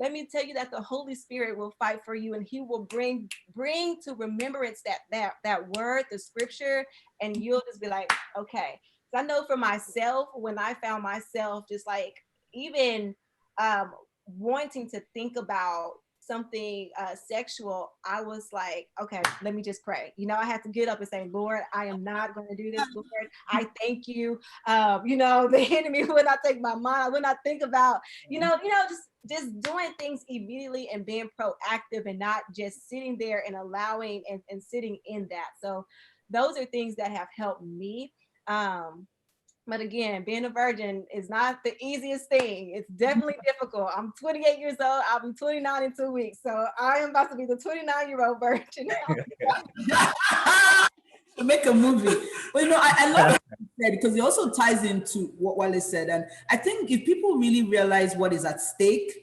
let me tell you that the Holy Spirit will fight for you and he will bring to remembrance that word, the scripture, and you'll just be like, okay. So I know for myself, when I found myself just like even wanting to think about something sexual, I was like, okay, let me just pray. I had to get up and say, Lord, I am not going to do this. Lord, I thank you. The enemy will not take my mind. I will not think about, just doing things immediately and being proactive and not just sitting there and allowing and sitting in that. So those are things that have helped me. But again, being a virgin is not the easiest thing. It's definitely difficult. I'm 28 years old. I'll be 29 in 2 weeks. So I am about to be the 29-year-old virgin. To make a movie. But I love what you said because it also ties into what Wale said. And I think if people really realize what is at stake,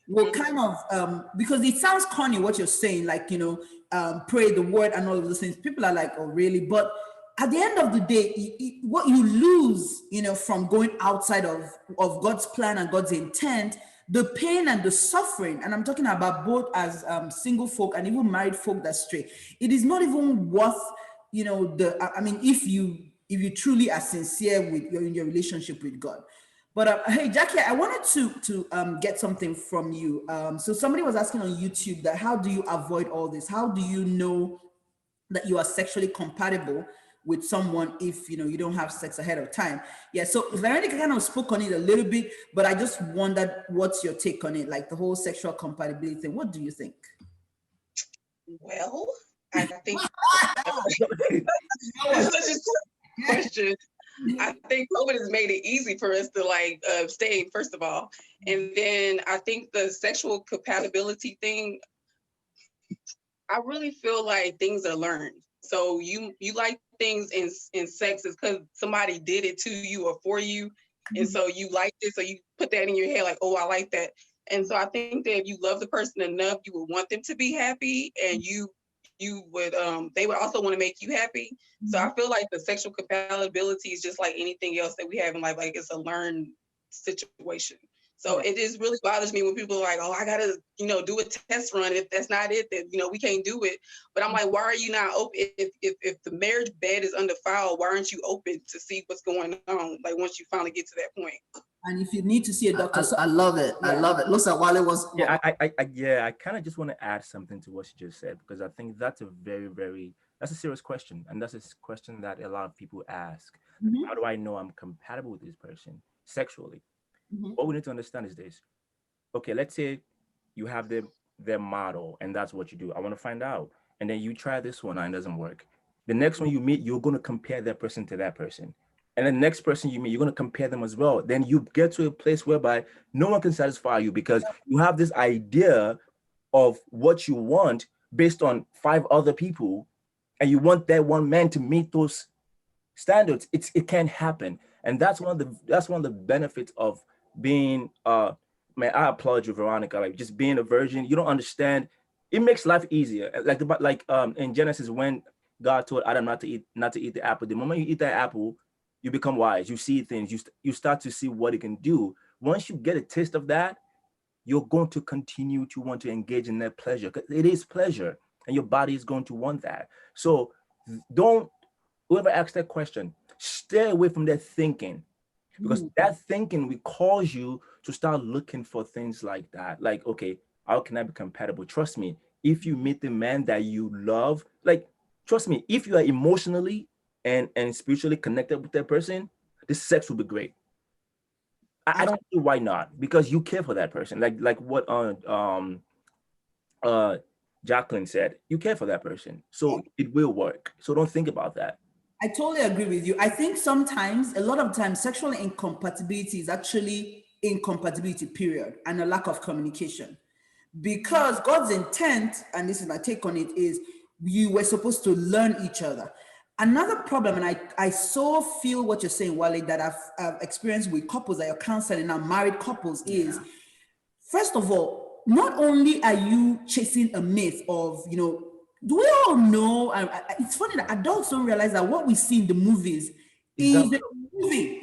will kind of because it sounds corny what you're saying, like pray the word and all of those things. People are like, oh really? But at the end of the day, what you lose, from going outside of God's plan and God's intent, the pain and the suffering, and I'm talking about both as single folk and even married folk that stray, it is not even worth, if you truly are sincere in your relationship with God. But hey, Jackie, I wanted to get something from you. So somebody was asking on YouTube that how do you avoid all this? How do you know that you are sexually compatible with someone if you don't have sex ahead of time? Yeah, so Veronica kind of spoke on it a little bit, but I just wondered what's your take on it, like the whole sexual compatibility thing. What do you think? Well, I think that's such a tough question. I think COVID has made it easy for us to stay, first of all. And then I think the sexual compatibility thing, I really feel like things are learned. So you like things in sex is because somebody did it to you or for you. And so you like it. So you put that in your head like, oh, I like that. And so I think that if you love the person enough, you would want them to be happy and you would they would also want to make you happy. So I feel like the sexual compatibility is just like anything else that we have in life, like it's a learned situation. So it just really bothers me when people are like, oh, I gotta, do a test run. If that's not it, then we can't do it. But I'm like, why are you not open? If the marriage bed is undefiled, why aren't you open to see what's going on? Like once you finally get to that point. And if you need to see a doctor, I love it. Yeah. I love it. Looks like Wale was. Yeah, I kind of just want to add something to what you just said because I think that's a that's a serious question, and that's a question that a lot of people ask. How do I know I'm compatible with this person sexually? What we need to understand is this. Okay, let's say you have their model, and that's what you do. I want to find out, and then you try this one and it doesn't work. The next one you meet, you're going to compare that person to that person. And the next person you meet, you're going to compare them as well. Then you get to a place whereby no one can satisfy you because you have this idea of what you want based on 5 other people, and you want that one man to meet those standards. It can't happen. And that's one of the benefits of being man, I applaud you, Veronica, like just being a virgin. You don't understand. It makes life easier. Like in Genesis, when God told Adam not to eat the apple, the moment you eat that apple, you become wise. You see things. You start to see what it can do. Once you get a taste of that, you're going to continue to want to engage in that pleasure, because it is pleasure, and your body is going to want that. So don't, whoever asks that question, stay away from that thinking, because that thinking will cause you to start looking for things like that. Like, okay, how can I be compatible? Trust me, if you meet the man that you love, like, trust me, if you are emotionally and spiritually connected with that person, the sex will be great. I don't see why not, because you care for that person. Like what Jacqueline said, you care for that person, so it will work. So don't think about that. I totally agree with you. I think sometimes, a lot of times, sexual incompatibility is actually incompatibility, period, and a lack of communication. Because God's intent, and this is my take on it, is you were supposed to learn each other. Another problem, and I so feel what you're saying, Wale, that I've experienced with couples that you're counseling now, married couples, is, first of all, not only are you chasing a myth of, do we all know? It's funny that adults don't realize that what we see in the movies is a movie.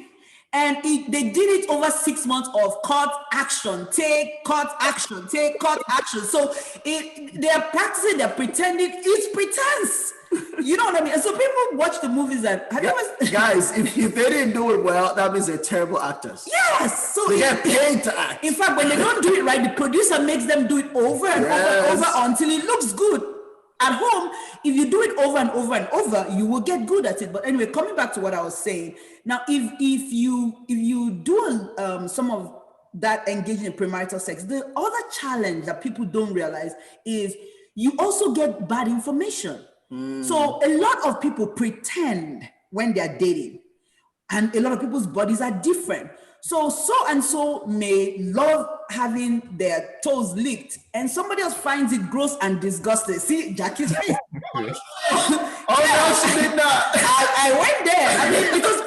And they did it over 6 months of cut, action, take, cut, action, take, cut, action. So they're practicing, they're pretending, it's pretense. You know what I mean? And so people watch the movies and guys, if they didn't do it well, that means they're terrible actors. Yes. So they get paid to act. In fact, when they don't do it right, the producer makes them do it over and over and over until it looks good. At home, if you do it over and over and over, you will get good at it. But anyway, coming back to what I was saying, now if you do some of that engaging in premarital sex, the other challenge that people don't realize is you also get bad information. So a lot of people pretend when they're dating, and a lot of people's bodies are different. So and so may love having their toes licked, and somebody else finds it gross and disgusting. See, Jackie's face. No, she did not. I went there. I mean, because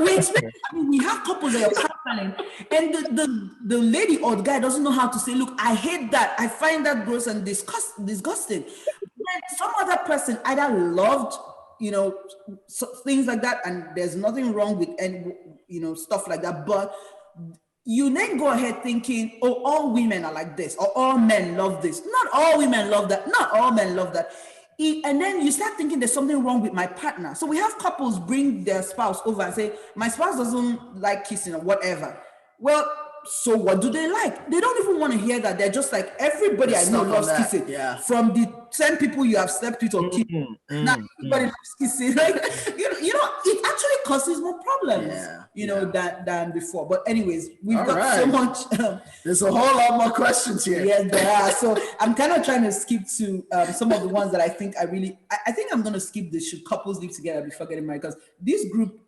we have couples that are counseling, and the lady or the guy doesn't know how to say, look, I hate that. I find that gross and disgusting. Then some other person either loved, things like that, and there's nothing wrong with, and stuff like that, but you then go ahead thinking, oh, all women are like this, or all men love this. Not all women love that. Not all men love that. And then you start thinking there's something wrong with my partner. So we have couples bring their spouse over and say, my spouse doesn't like kissing or whatever. Well, so what do they like? They don't even want to hear that. They're just like, everybody I know loves kissing. Yeah. From the 10 people you have slept with or kissed, now everybody loves kissing. Like, it actually causes more problems, than before. But anyways, we've got so much. There's a whole lot more questions here. Yes, there are. So I'm kind of trying to skip to some of the ones that I think I think I'm going to skip the should couples live together before getting married, because this group,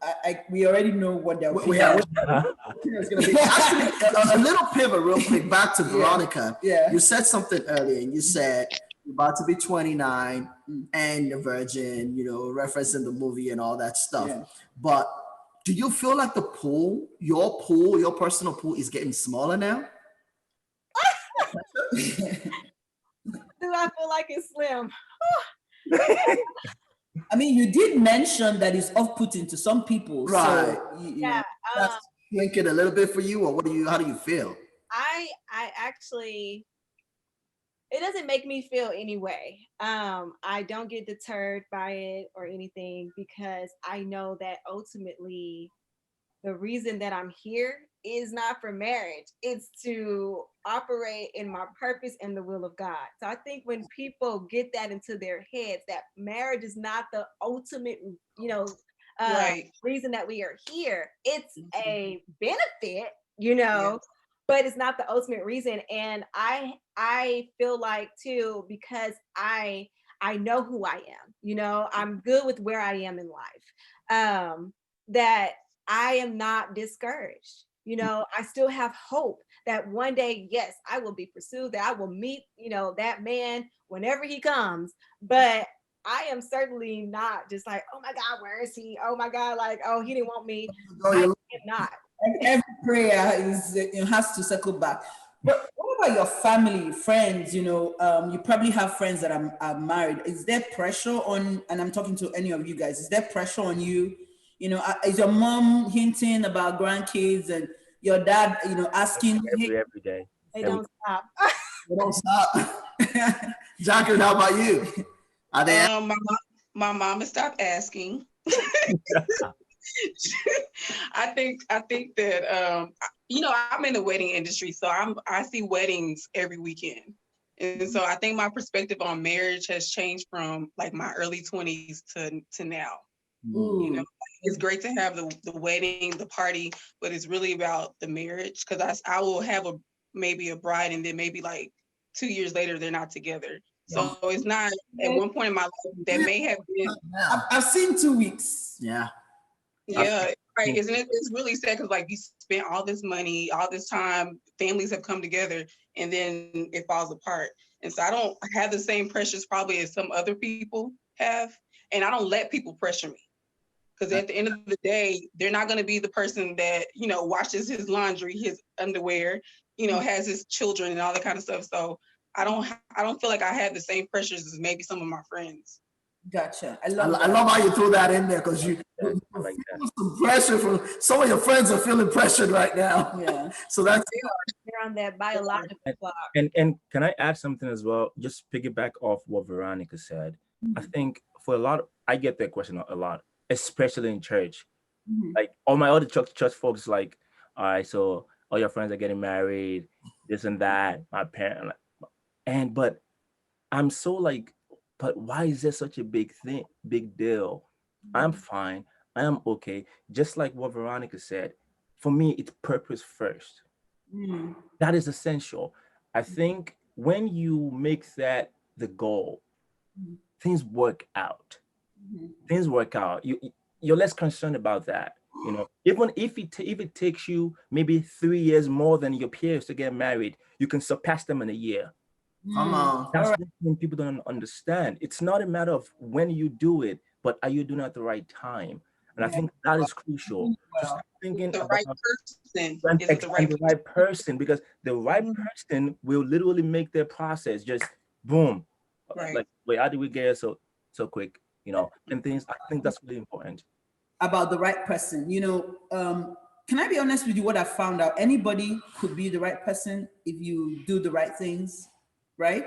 we already know what they're it's going to be. Actually, a little pivot real quick back to Veronica. Yeah. You said something earlier, and you said you're about to be 29 and a virgin, referencing the movie and all that stuff. Yeah. But do you feel like your personal pool is getting smaller now? Do I feel like it's slim? I mean, you did mention that it's off-putting to some people. Right. So, that's shrinking a little bit for you, or how do you feel? I actually, it doesn't make me feel any way. I don't get deterred by it or anything, because I know that ultimately the reason that I'm here is not for marriage. It's to operate in my purpose and the will of God. So I think when people get that into their heads, that marriage is not the ultimate, reason that we are here. It's a benefit, but it's not the ultimate reason. And I feel like too, because I I know who I am, you know, I'm good with where I am in life, that I am not discouraged. You know, I still have hope that one day, yes, I will be pursued, that I will meet, you know, that man whenever he comes. But I am certainly not just like, oh my God, where is he? Oh my God, like, oh, he didn't want me. I am not. Every prayer is, it has to circle back. But what about your family, friends? You know, you probably have friends that are married. Is there pressure on, and I'm talking to any of you guys, is there pressure on you? You know, is your mom hinting about grandkids and your dad, you know, asking, hey, every day. They don't stop. They don't stop. Jacqueline, how about you? Are they My mama stopped asking. I think that you know, I'm in the wedding industry, so I see weddings every weekend. And so I think my perspective on marriage has changed from like my early 20s to now. You know, it's great to have the wedding, the party, but it's really about the marriage, because I will have maybe a bride, and then maybe like 2 years later they're not together. So it's not at one point in my life that may have been. I've seen 2 weeks. Yeah. Yeah, right. Isn't it? It's really sad, because like you spent all this money, all this time, families have come together, and then it falls apart. And so I don't have the same pressures probably as some other people have, and I don't let people pressure me. Because at the end of the day, they're not going to be the person that, you know, washes his laundry, his underwear, you know, has his children and all that kind of stuff. So I don't feel like I have the same pressures as maybe some of my friends. Gotcha. I love how you threw that in there, because you like that. some pressure from some of your friends are feeling pressured right now. Yeah. So that's They're on that biological clock. And can I add something as well? Just piggyback off what Veronica said. I think for a lot of, I get that question a lot, especially in church. Like all my other church folks, like, all right, so all your friends are getting married, this and that. My parent, but I'm so like, but why is there such a big deal? I'm fine. I am okay. Just like what Veronica said, for me, it's purpose first. That is essential. I think when you make that the goal, things work out. Things work out. You're less concerned about that. You know, even if it takes you maybe 3 years more than your peers to get married, you can surpass them in a year. come on. That's what people don't understand. It's not a matter of when you do it, but are you doing it at the right time? And I think that is crucial. Just thinking The about right person. Is it the the right person, because the right person will literally make their process just boom. Right. Like, wait, how did we get here so quick? You know, and things. I think that's really important. About the right person, you know, can I be honest with you? What I found out, anybody could be the right person if you do the right things, right?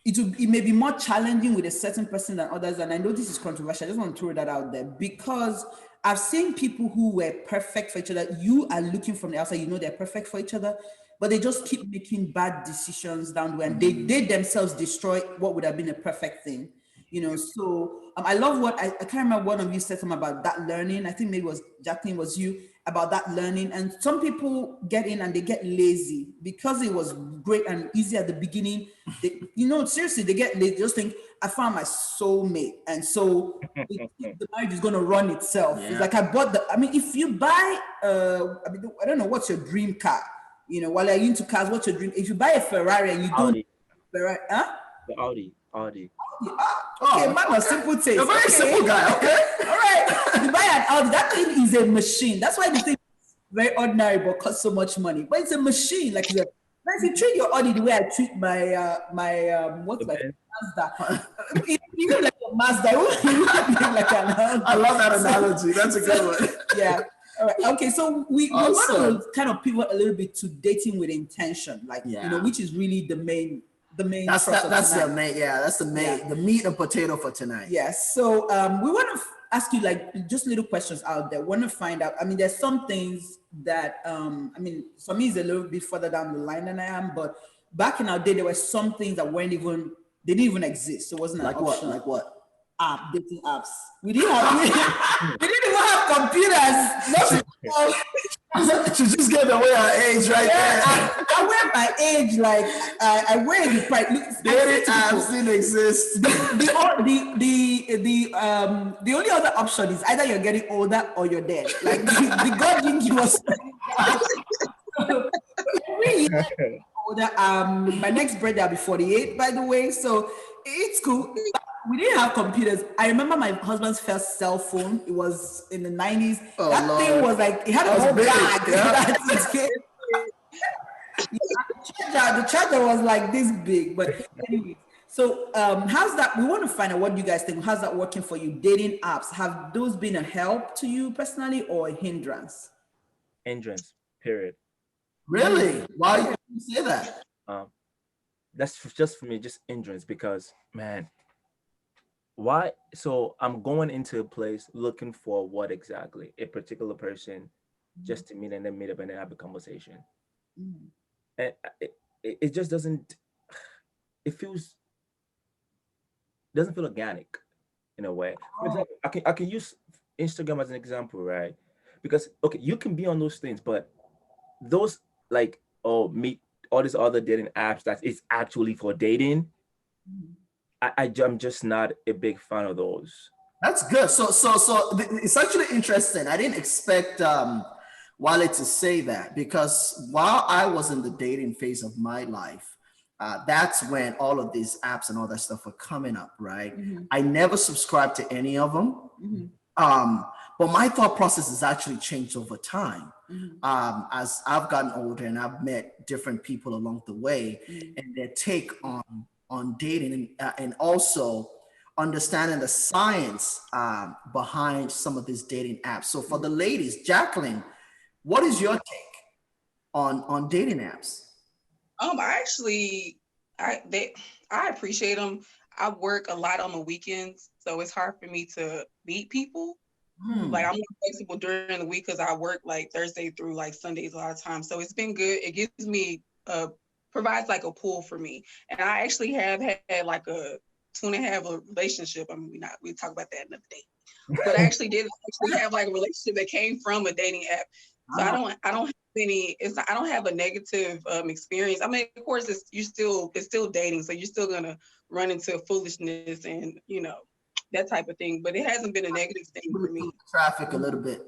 It may be more challenging with a certain person than others. And I know this is controversial. I just want to throw that out there, because I've seen people who were perfect for each other. You are looking from the outside, you know they're perfect for each other, but they just keep making bad decisions down the way, and they themselves destroy what would have been a perfect thing. You know, so I love what I can't remember, one of you said something about that learning. I think maybe it was Jacqueline, was you, about that learning. And some people get in and they get lazy because it was great and easy at the beginning. They, you know, seriously, they just think, I found my soulmate, and so the marriage is going to run itself. Yeah. It's like if you buy, I don't know, what's your dream car? You know, while you're into cars, what's your dream? If you buy a Ferrari and you don't, Audi. Ferrari, huh? The Audi. Okay, man, was simple taste. You're a very simple guy, okay? All right. You buy an Audi, that thing is a machine. That's why the thing is very ordinary but costs so much money. But it's a machine. Like, if you treat your Audi the way I treat my what's my Mazda, you know, like a Mazda, like an I love that analogy. That's a good one. Yeah. All right. Okay. So we Awesome. want to kind of pivot a little bit to dating with intention, like, you know, which is really the main. That's the main. Yeah, that's the main. Yeah. The meat and potato for tonight. Yes. So we want to ask you, like, just little questions out there. Want to find out. I mean, there's some things that for me, it's a little bit further down the line than I am. But back in our day, there were some things that they didn't even exist. So it wasn't Like an what? option. Like what? Dating apps. We didn't even have computers. She just gave away her age right there. I wear my age like I wear the pride. Dating apps didn't exist. The only other option is either you're getting older or you're dead. Like the God didn't give us. Every year older. My next birthday I'll be 48, by the way. So it's cool. We didn't have computers. I remember my husband's first cell phone. It was in the 90s. Oh, that Lord. thing was like, it had a whole big. bag. Yeah. The charger was like this big. But anyway, so how's that? We want to find out what you guys think. How's that working for you? Dating apps, have those been a help to you personally or a hindrance? Hindrance, period. Really? Why do you say that? That's just for me, just hindrance, because man, why? So I'm going into a place looking for what exactly? A particular person, just to meet and then meet up and then have a conversation. And it just doesn't, it doesn't feel organic in a way. For example, I can use Instagram as an example, right? Because okay, you can be on those things, but those like meet all these other dating apps that is actually for dating. I'm just not a big fan of those. That's good. So it's actually interesting. I didn't expect Wale to say that, because while I was in the dating phase of my life, that's when all of these apps and all that stuff were coming up, right? I never subscribed to any of them. But my thought process has actually changed over time. As I've gotten older and I've met different people along the way, and their take on dating and also understanding the science behind some of these dating apps. So for the ladies, Jacqueline, what is your take on dating apps? I appreciate them. I work a lot on the weekends, so it's hard for me to meet people. Like I'm more flexible during the week because I work like Thursday through like Sundays a lot of times. So it's been good. It gives me provides like a pool for me. And I actually have had like a 2.5 relationship. I mean, we talk about that another day. But I actually did have like a relationship that came from a dating app. So I don't have any. I don't have a negative experience. I mean, of course, it's still dating, so you're still gonna run into foolishness and that type of thing. But it hasn't been a negative thing for me. Traffic a little bit.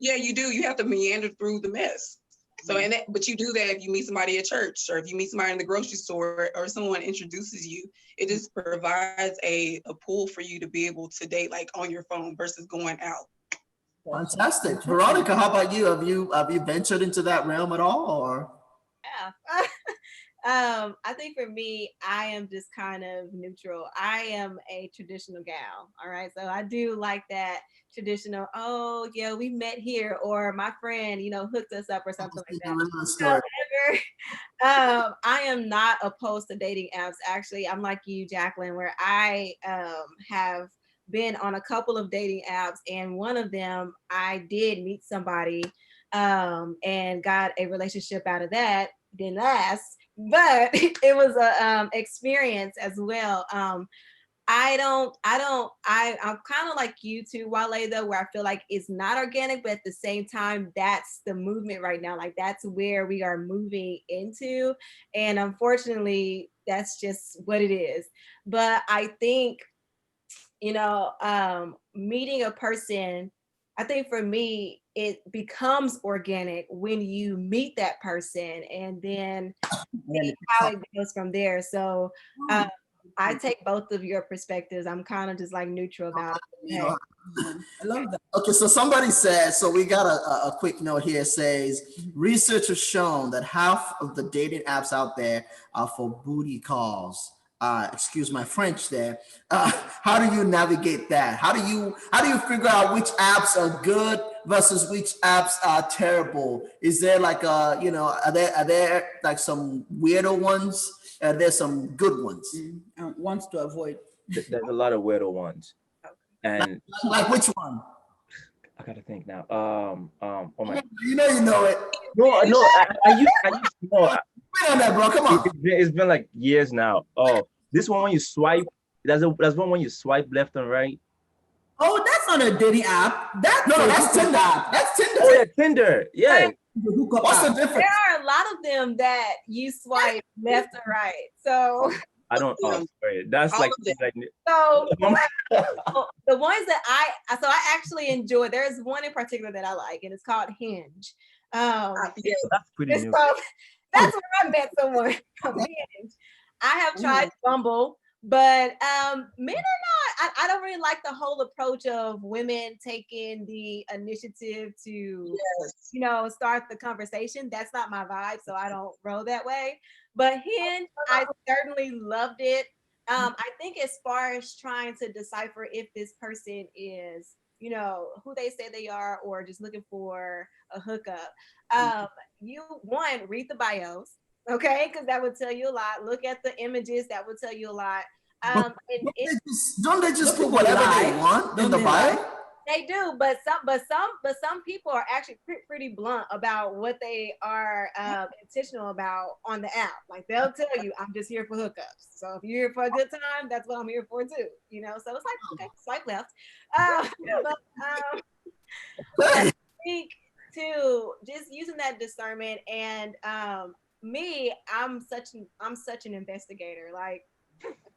Yeah, you do. You have to meander through the mess. So but you do that if you meet somebody at church or if you meet somebody in the grocery store or someone introduces you. It just provides a pool for you to be able to date like on your phone versus going out. Fantastic. Veronica, how about you? Have you ventured into that realm at all, or? Yeah. I think for me, I am just kind of neutral. I am a traditional gal. All right. So I do like that traditional, oh yeah, we met here, or my friend, hooked us up or something like that. However, I am not opposed to dating apps. Actually, I'm like you, Jacqueline, where I have been on a couple of dating apps, and one of them I did meet somebody and got a relationship out of that. Didn't last, but it was a experience as well. I'm kind of like you too, Wale, though, where I feel like it's not organic, but at the same time, that's the movement right now. Like that's where we are moving into. And unfortunately, that's just what it is. But I think, meeting a person, I think for me, it becomes organic when you meet that person and then see how it goes from there. So I take both of your perspectives. I'm kind of just like neutral about it. I love that. Okay, so somebody says, so we got a quick note here. It says, research has shown that half of the dating apps out there are for booty calls. Excuse my French there. How do you navigate that? How do you figure out which apps are good versus which apps are terrible? Is there like are there like some weirdo ones? Are there some good ones? Ones to avoid. There's a lot of weirdo ones. And like which one? I gotta think now. Oh my. You know it. No. I used to know. Wait on that, bro. Come on. It's been like years now. Oh, this one when you swipe. There's one when you swipe left and right. Oh, that's not a dating app. That's No, a that's hookup Tinder. app. That's Tinder. Oh yeah, Tinder. Yeah. The hookup What's the app. difference? There are a lot of them that you swipe left or right. So, I don't. Oh, sorry. That's All like. of them. so the ones that I actually enjoy. There's one in particular that I like, and it's called Hinge. Yes. That's pretty new. So that's where I met someone from Hinge. I have tried Bumble, but men are not. I don't really like the whole approach of women taking the initiative to, you know, start the conversation. That's not my vibe, so I don't roll that way. But Hinge, I certainly loved it. I think as far as trying to decipher if this person is, you know, who they say they are, or just looking for a hookup, you read the bios, okay, because that would tell you a lot. Look at the images, that would tell you a lot. And Don't they just put whatever they want in the bio? they do, but some people are actually pretty blunt about what they are intentional about on the app. Like they'll tell you, "I'm just here for hookups." So if you're here for a good time, that's what I'm here for too. You know, so it's like, okay, swipe left. But I think too, just using that discernment, and I'm such an investigator. Like,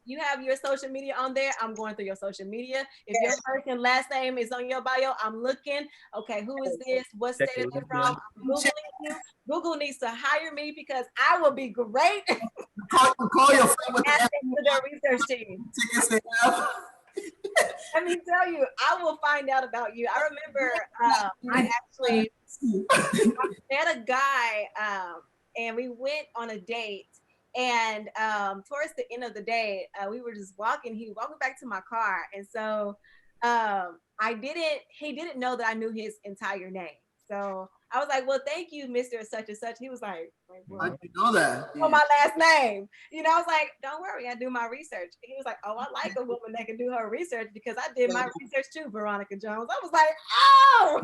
you have your social media on there, I'm going through your social media. If your first and last name is on your bio, I'm looking, okay, who is this? What state is it from? I'm Googling you. Google needs to hire me because I will be great Call your friend with at their research team. tickets they have. Let me tell you, I will find out about you. I remember I actually met a guy and we went on a date. And towards the end of the day, we were just walking. He walked me back to my car, and so he didn't know that I knew his entire name. So I was like, "Well, thank you, Mr. Such and Such." He was like, How did you know that? "Oh, my last name." You know, I was like, "Don't worry, I do my research." He was like, "Oh, I like a woman that can do her research because I did my research too, Veronica Jones." I was like, "Oh."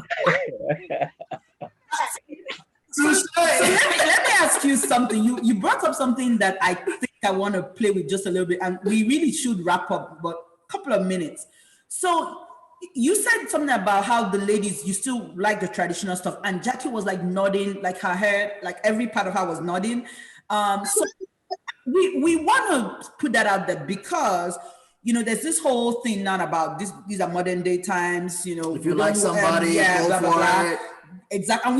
So let me ask you something. You brought up something that I think I want to play with just a little bit, and we really should wrap up, but a couple of minutes. So you said something about how the ladies, you still like the traditional stuff, and Jackie was like nodding, like her hair, like every part of her was nodding. So we want to put that out there because, you know, there's this whole thing now about this. These are modern day times. You know, if you like somebody, go blah, for blah, blah. it. Exactly. And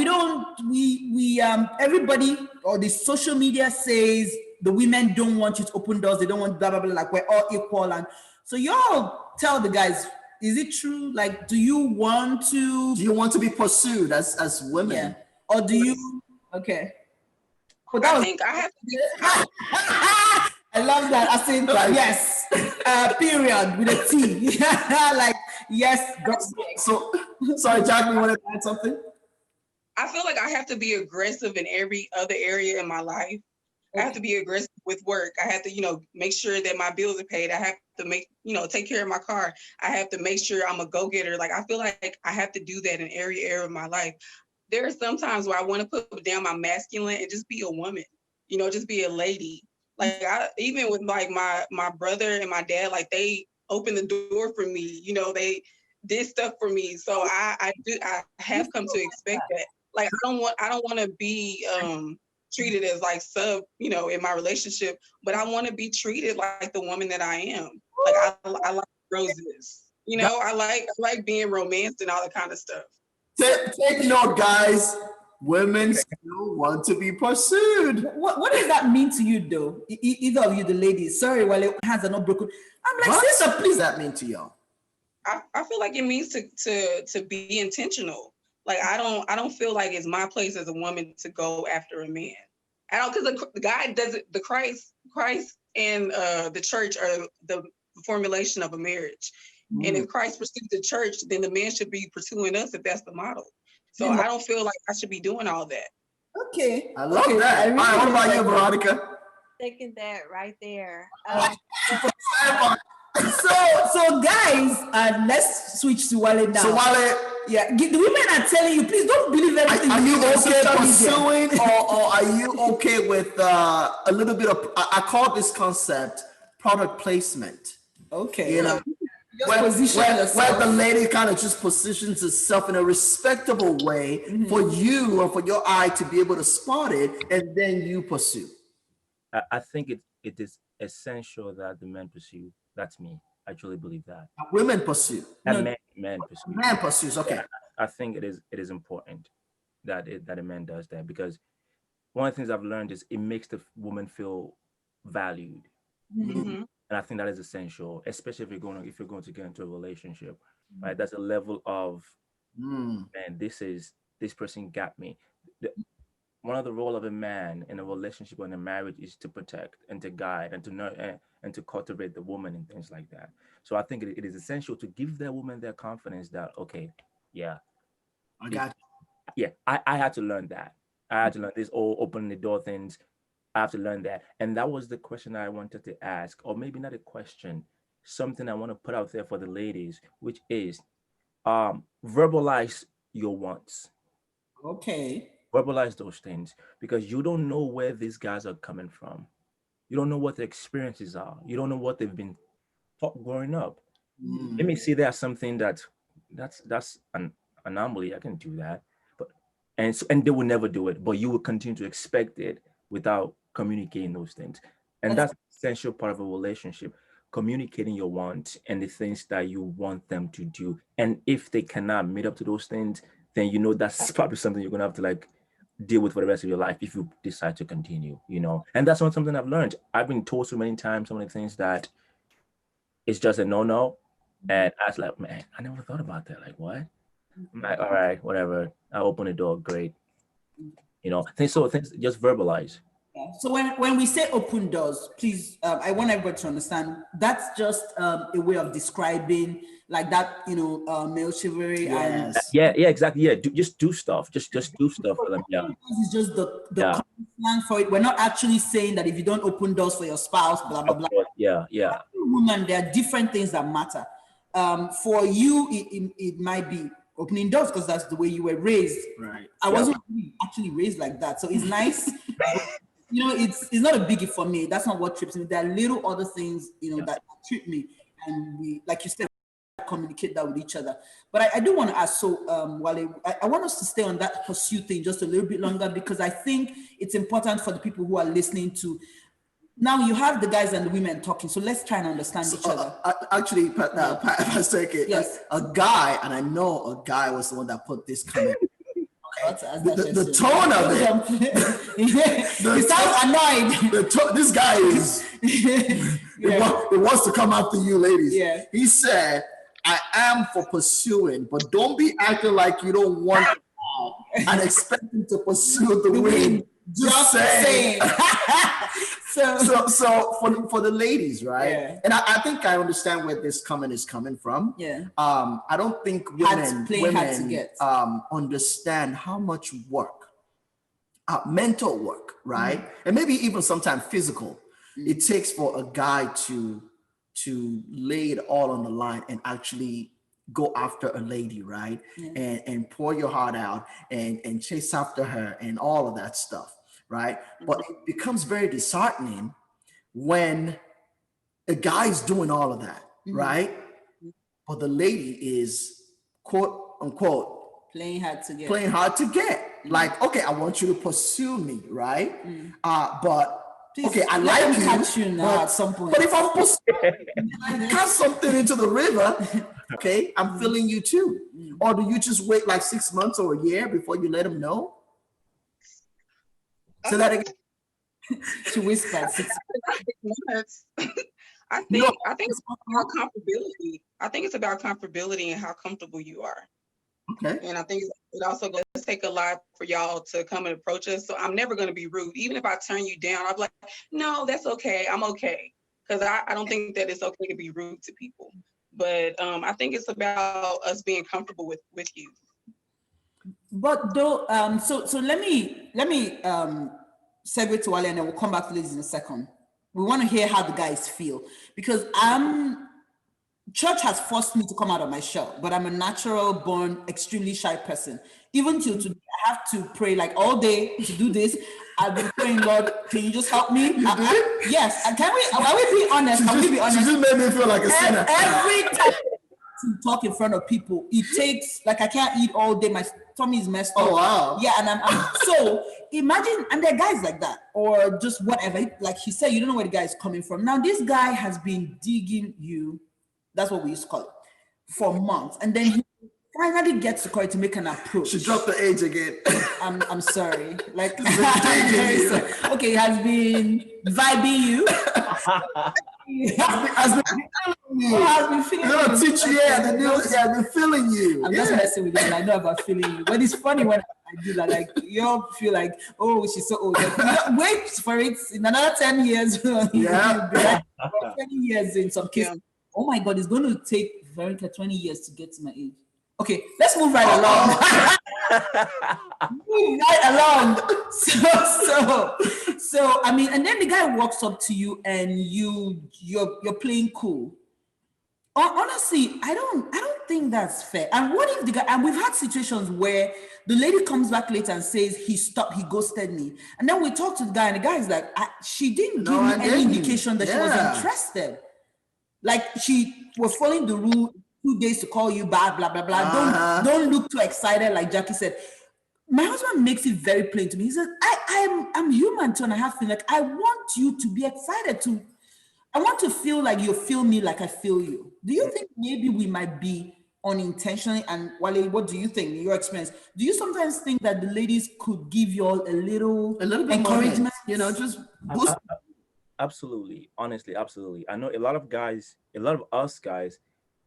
we everybody, or the social media says the women don't want you to open doors, they don't want blah blah blah, like we're all equal. And so y'all tell the guys, is it true? Like, do you want to be pursued as women? Yeah. Or do you okay. But that I think I have to be I love that. I said yes. Period with a T. Like yes. So sorry, Jack, you want to add something? I feel like I have to be aggressive in every other area in my life. I have to be aggressive with work. I have to, you know, make sure that my bills are paid. I have to make, you know, take care of my car. I have to make sure I'm a go-getter. Like, I feel like I have to do that in every area of my life. There are some times where I want to put down my masculine and just be a woman, you know, just be a lady. Like, even with like my brother and my dad, like they opened the door for me, you know, they did stuff for me. So I have come to expect that. Like, I don't want to be treated as like sub, you know, in my relationship, but I want to be treated like the woman that I am. Like, I like roses, you know, I like being romanced and all that kind of stuff. Take note, guys. Women still want to be pursued. What does that mean to you, though? Either of you, the ladies. Sorry, while your hands are not broken. I'm like, sister, please. What does that mean to y'all? I feel like it means to be intentional. Like, I don't feel like it's my place as a woman to go after a man. I don't, because the guy doesn't. The Christ and the church are the formulation of a marriage. Mm. And if Christ pursued the church, then the man should be pursuing us if that's the model. So I don't feel like I should be doing all that. Okay, I love that. All right, what about you, Veronica? Taking that right there. So guys, let's switch to Wale now. So Wale, yeah, the women are telling you, please don't believe everything. Are you okay pursuing, or are you okay with a little bit of? I call this concept product placement. Okay, you know, where the lady kind of just positions herself in a respectable way for you or for your eye to be able to spot it, and then you pursue. I think it is essential that the men pursue. That's me. I truly believe that. Women pursue. And men pursue. Man pursues. Okay. Yeah, I think it is important that a man does that, because one of the things I've learned is it makes the woman feel valued. Mm-hmm. And I think that is essential, especially if you're going to get into a relationship, right? That's a level of, man, this person got me. One of the role of a man in a relationship or in a marriage is to protect and to guide and to nurture and to cultivate the woman and things like that. So I think it is essential to give that woman their confidence that, okay, yeah, I got you. Yeah, I had to learn that. I had to learn this all opening the door things. I have to learn that. And that was the question I wanted to ask, or maybe not a question, something I want to put out there for the ladies, which is verbalize your wants. Okay. Verbalize those things, because you don't know where these guys are coming from. You don't know what their experiences are. You don't know what they've been taught growing up. Let me see there's something that's an anomaly. I can do that. And they will never do it, but you will continue to expect it without communicating those things. And that's an essential part of a relationship, communicating your wants and the things that you want them to do. And if they cannot meet up to those things, then you know that's probably something you're gonna have to like deal with for the rest of your life if you decide to continue, you know. And that's not something I've learned. I've been told so many times so many things that it's just a no. And I was like, man, I never thought about that. Like, what? I'm like, all right, whatever. I'll open the door. Great. You know, things just verbalize. Yeah. So when we say open doors, please, I want everybody to understand that's just a way of describing like that, you know, male chivalry. Yes. And Yeah, exactly. Yeah, just do stuff. Just do stuff for them. Yeah. This is just the common slang for it. We're not actually saying that if you don't open doors for your spouse, blah blah blah. Yeah. Women, there are different things that matter. For you, it might be opening doors because that's the way you were raised. Right. I wasn't really actually raised like that, so it's nice. You know, it's not a biggie for me. That's not what trips me. There are little other things, you know, that trip me, and we, like you said, communicate that with each other. But I do want to ask, so Wale, I want us to stay on that pursuit thing just a little bit longer, because I think it's important for the people who are listening to. Now you have the guys and the women talking, so let's try and understand each other. Actually, Pastor K, yes, a guy, and I know a guy was the one that put this comment. The tone of it. He sounds annoyed. This guy is. It wants to come after you, ladies. Yeah. He said, "I am for pursuing, but don't be acting like you don't want to and expecting to pursue the win." Just saying. So for the ladies, right? Yeah. And I think I understand where this comment is coming from. Yeah. I don't think women understand how much work, mental work, right? And maybe even sometimes physical, it takes for a guy to lay it all on the line and actually go after a lady, right? Yeah. And pour your heart out and chase after her and all of that stuff. Right. But it becomes very disheartening when a guy's doing all of that, right? But the lady is, quote unquote, playing hard to get. Like, okay, I want you to pursue me, right? But please, okay, I like you. Catch you now at some point. But if I'm pursuing, cast something into the river, okay, I'm feeling you too. Or do you just wait like 6 months or a year before you let him know? So that again. She whispered 6 months. I think it's about comfortability. I think it's about comfortability and how comfortable you are. Okay. And I think it also does take a lot for y'all to come and approach us. So I'm never going to be rude. Even if I turn you down, I'm like, no, that's okay. I'm okay. Because I don't think that it's okay to be rude to people. But I think it's about us being comfortable with you. But though, so let me segue to Wale, and then we'll come back to ladies in a second. We want to hear how the guys feel, because church has forced me to come out of my shell, but I'm a natural born, extremely shy person. Even till today, I have to pray like all day to do this. I've been praying, Lord, can you just help me? Yes. Can we be honest? Can we be honest? She just made me feel like a sinner. Every time to talk in front of people. It takes, like, I can't eat all day. My tummy is messed up. Oh, wow. Yeah, and I'm so imagine, and there are guys like that, or just whatever. Like he said, you don't know where the guy is coming from. Now, this guy has been digging you, that's what we used to call it, for months. And then he finally gets the courage to make an approach. She dropped the age again. I'm sorry. Like, I'm very sorry. Okay, he has been vibing you. Has been feeling you. Has been feeling They're gonna you. teach you, I've been feeling you. I'm just messing with you, and I know about feeling you. But it's funny when I do that. Like, you all feel like, oh, she's so old. Like, wait for it. In another 10 years, Yeah. you'll be like, 20 years in some cases. Oh my God, it's going to take Veronica 20 years to get to my age. Okay, let's move right along. Move right along. So I mean, and then the guy walks up to you and you're playing cool. Honestly, I don't think that's fair. And what if the guy, and we've had situations where the lady comes back later and says he ghosted me. And then we talk to the guy and the guy is like, she didn't give me any indication that she was interested. Like, she was following the rule, 2 days to call you back, blah, blah, blah. Don't look too excited, like Jackie said. My husband makes it very plain to me. He says, I'm human too, and I have feelings. Like, I want you to be excited too. I want to feel like you feel me like I feel you. Do you think maybe we might be unintentionally, and Wale, what do you think in your experience? Do you sometimes think that the ladies could give you all a little bit encouragement? Just boost. Absolutely. Honestly, absolutely. I know a lot of us guys,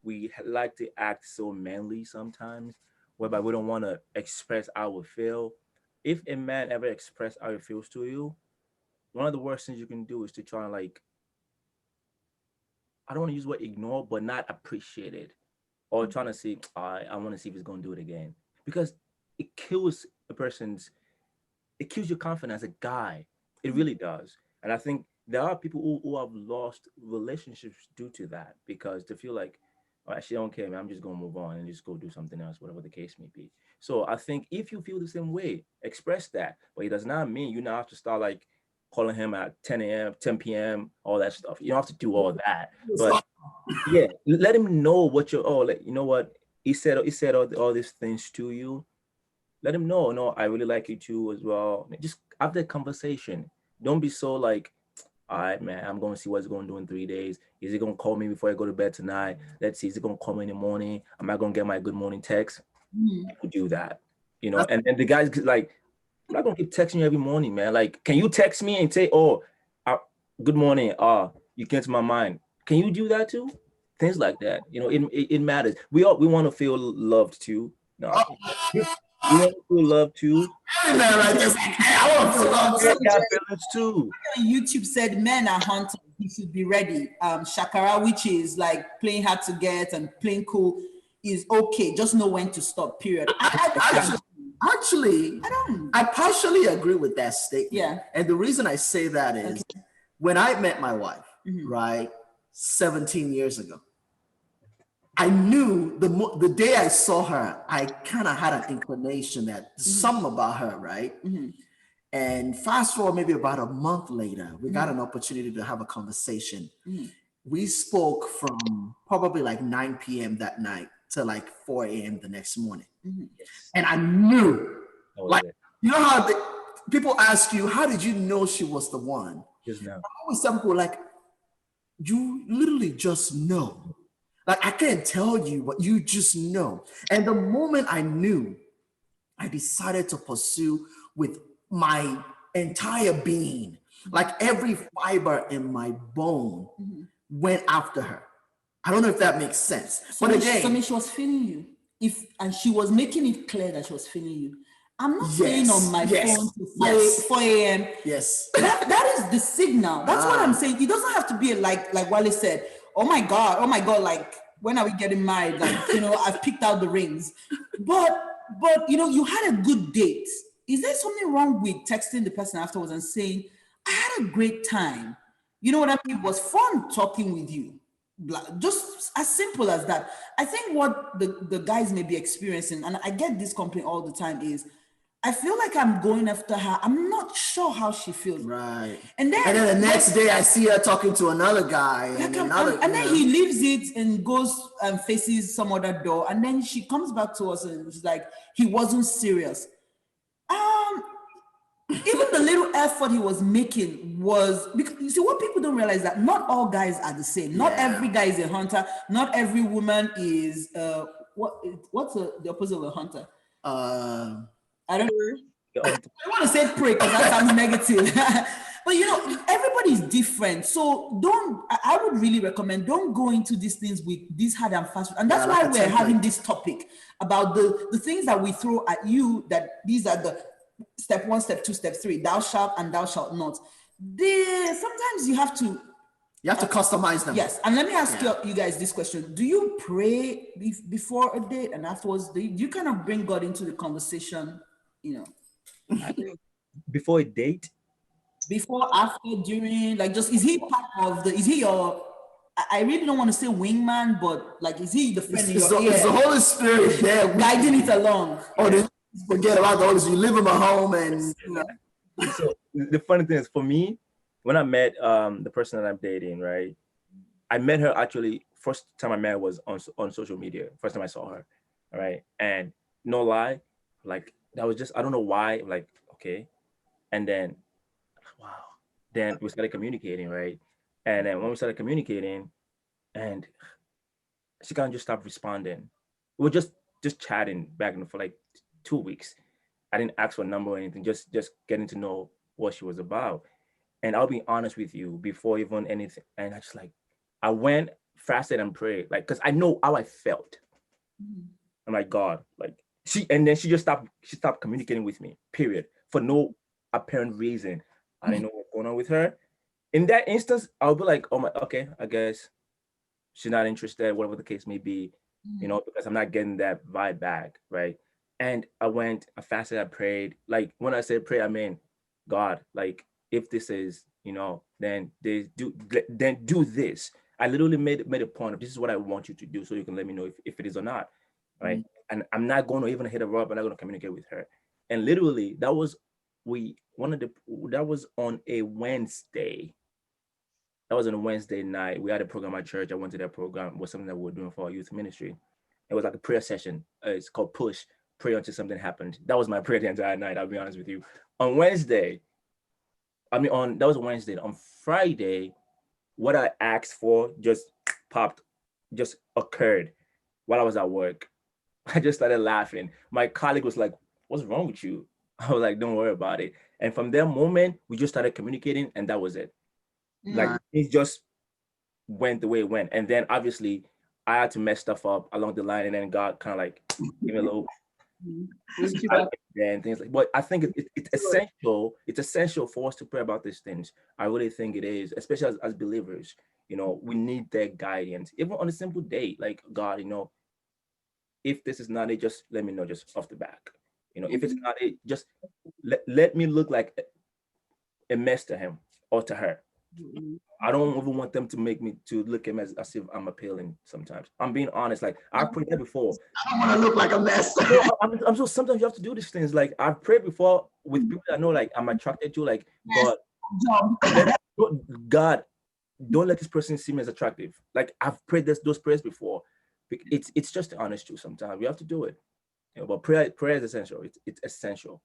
we like to act so manly sometimes, whereby we don't want to express how we feel. If a man ever express how he feels to you, one of the worst things you can do is to try and, like, I don't want to use the word ignore, but not appreciate it. Or trying to say, I want to see if he's going to do it again. Because it kills it kills your confidence as a guy. It really does. And I think there are people who have lost relationships due to that, because they feel like, all right, she don't care, man, I'm just going to move on and just go do something else, whatever the case may be. So I think if you feel the same way, express that. But it does not mean you now have to start, like, calling him at 10 a.m., 10 p.m., all that stuff. You don't have to do all that. But yeah, let him know what you know what, he said all these things to you. Let him know, no, I really like you too as well. Just have that conversation. Don't be so like, all right, man, I'm going to see what he's going to do in 3 days. Is he going to call me before I go to bed tonight? Let's see, is he going to call me in the morning? Am I going to get my good morning text? People do that, and then the guy's like, I'm not going to keep texting you every morning, man. Like, can you text me and say, good morning, you came to my mind. Can you do that too? Things like that. It matters. We want to feel loved too. No, you want to feel loved too. I want to feel loved too. YouTube said men are hunters. You should be ready. Shakara, which is like playing hard to get and playing cool, is okay. Just know when to stop. Period. Actually, I partially agree with that statement. Yeah. And the reason I say that is when I met my wife, right, 17 years ago, I knew the day I saw her, I kind of had an inclination that something about her, right? And fast forward maybe about a month later, we got an opportunity to have a conversation. We spoke from probably like 9 p.m. that night to like 4 a.m. the next morning. And I knew, you know how people ask you, how did you know she was the one? Just now. I always tell people, like, you literally just know. Like, I can't tell you, but you just know. And the moment I knew, I decided to pursue with my entire being. Like, every fiber in my bone went after her. I don't know if that makes sense. But again, she was feeling you. And she was making it clear that she was feeling you. I'm not saying on my phone to 4 a.m. Yes. That is the signal. That's what I'm saying. It doesn't have to be like Wale said, oh my God, like, when are we getting married? Like, I've picked out the rings. But you had a good date. Is there something wrong with texting the person afterwards and saying, I had a great time? You know what I mean? It was fun talking with you. Just as simple as that. I think what the guys may be experiencing, and I get this complaint all the time, is I feel like I'm going after her. I'm not sure how she feels. Right. And then the next day I see her talking to another guy and then he leaves it and goes and faces some other door. And then she comes back to us and she's like, he wasn't serious. Even the little effort he was making was, because you see, what people don't realize that not all guys are the same. Not every guy is a hunter. Not every woman is what's the opposite of a hunter? I don't want to say prey because that sounds negative. But you know, everybody's different. So I would really recommend, don't go into these things with this hard and fast. And that's why we're having this topic about the things that we throw at you, that these are the step 1, step 2, step 3, thou shalt and thou shalt not. Sometimes you have to customize them. Yes. And let me ask you guys this question. Do you pray before a date and afterwards? Do you kind of bring God into the conversation, you know? Before a date? Before, after, during, like, just, is he part of is he your, I really don't want to say wingman, but like, is he the friend in your ear? It's the Holy Spirit there guiding it along. Forget about the Holy Spirit. You live in my home and, you know. So the funny thing is, for me, when I met the person that I'm dating, right? I met her actually, first time I met her was on social media. First time I saw her, all right? And no lie, like, that was just, I don't know why, like, okay. And then, wow. Then we started communicating, right? And then when we started communicating, and she kind of just stopped responding. We were just chatting back and for like 2 weeks. I didn't ask for a number or anything, just getting to know what she was about. And I'll be honest with you, before even anything, and I went, fasted and prayed, like, because I know how I felt. I'm like, God, like, and then she stopped communicating with me, period, for no apparent reason. I didn't know what's going on with her. In that instance, I'll be like, oh my, okay, I guess she's not interested, whatever the case may be, you know, because I'm not getting that vibe back, right? And I fasted, I prayed. Like, when I say pray, I mean, God, like, if this is, you know, then do this. I literally made a point of, this is what I want you to do, so you can let me know if it is or not, right? And I'm not going to even hit her up. I'm not going to communicate with her. And literally, that was on a Wednesday. That was on a Wednesday night. We had a program at church. I went to that program. It was something that we were doing for our youth ministry. It was like a prayer session. It's called Push. Pray until something happened. That was my prayer the entire night, I'll be honest with you. On Wednesday, that was Wednesday. On Friday, what I asked for just occurred while I was at work. I just started laughing. My colleague was like, what's wrong with you? I was like, don't worry about it. And from that moment, we just started communicating, and that was it. Like, it just went the way it went. And then obviously I had to mess stuff up along the line, and then God kind of like gave me a little and things like. But I think it's essential. It's essential for us to pray about these things. I really think it is, especially as believers. You know, we need that guidance, even on a simple date. Like, God, you know, if this is not it, just let me know, just off the back. You know, if it's not it, just let me look like a mess to him or to her. I don't even want them to make me to look at him as if I'm appealing sometimes. I'm being honest. Like, I've prayed that before. I don't want to look like a mess. I'm so, sometimes you have to do these things. Like, I've prayed before with people that I know, like, I'm attracted to, like, God, don't let this person see me as attractive. Like, I've prayed those prayers before. It's just the honest truth. Sometimes we have to do it. You know, but prayer is essential. It's essential.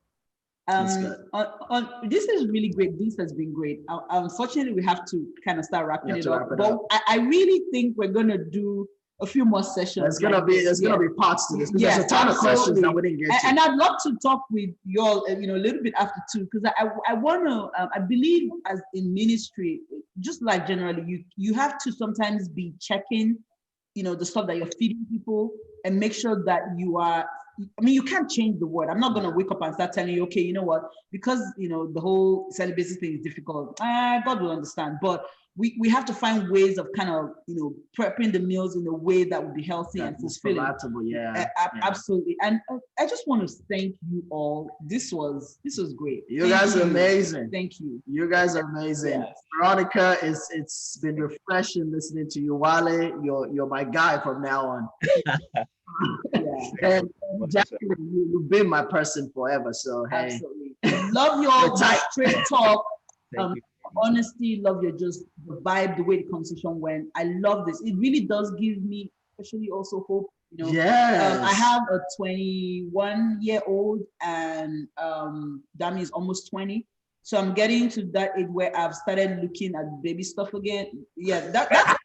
This is really great. This has been great. Unfortunately, we have to kind of start wrapping it up. But I really think we're going to do a few more sessions. There's gonna be parts to this. There's a ton of questions that we didn't get to. And I'd love to talk with you all, you know, a little bit after too, because I want to. I believe, as in ministry, just like generally, you have to sometimes be checking, you know, the stuff that you're feeding people, and make sure that you are. I mean, you can't change the word. I'm not going to wake up and start telling you, okay, you know what, because, you know, the whole celibacy thing is difficult. God will understand. But we have to find ways of kind of, you know, prepping the meals in a way that would be healthy and fulfilling. Absolutely. And I just want to thank you all. This was great. You guys are amazing. Thank you. You guys are amazing. Yes. Veronica, it's been refreshing listening to you. Wale, you're my guy from now on. And Definitely, you've been my person forever. So hey, absolutely. Love your straight talk. Thank you. Honesty, love your just the vibe, the way the conversation went. I love this. It really does give me, especially also hope. You know, yes. I have a 21-year-old, and Dami is almost 20. So I'm getting to that age where I've started looking at baby stuff again. Yeah, that's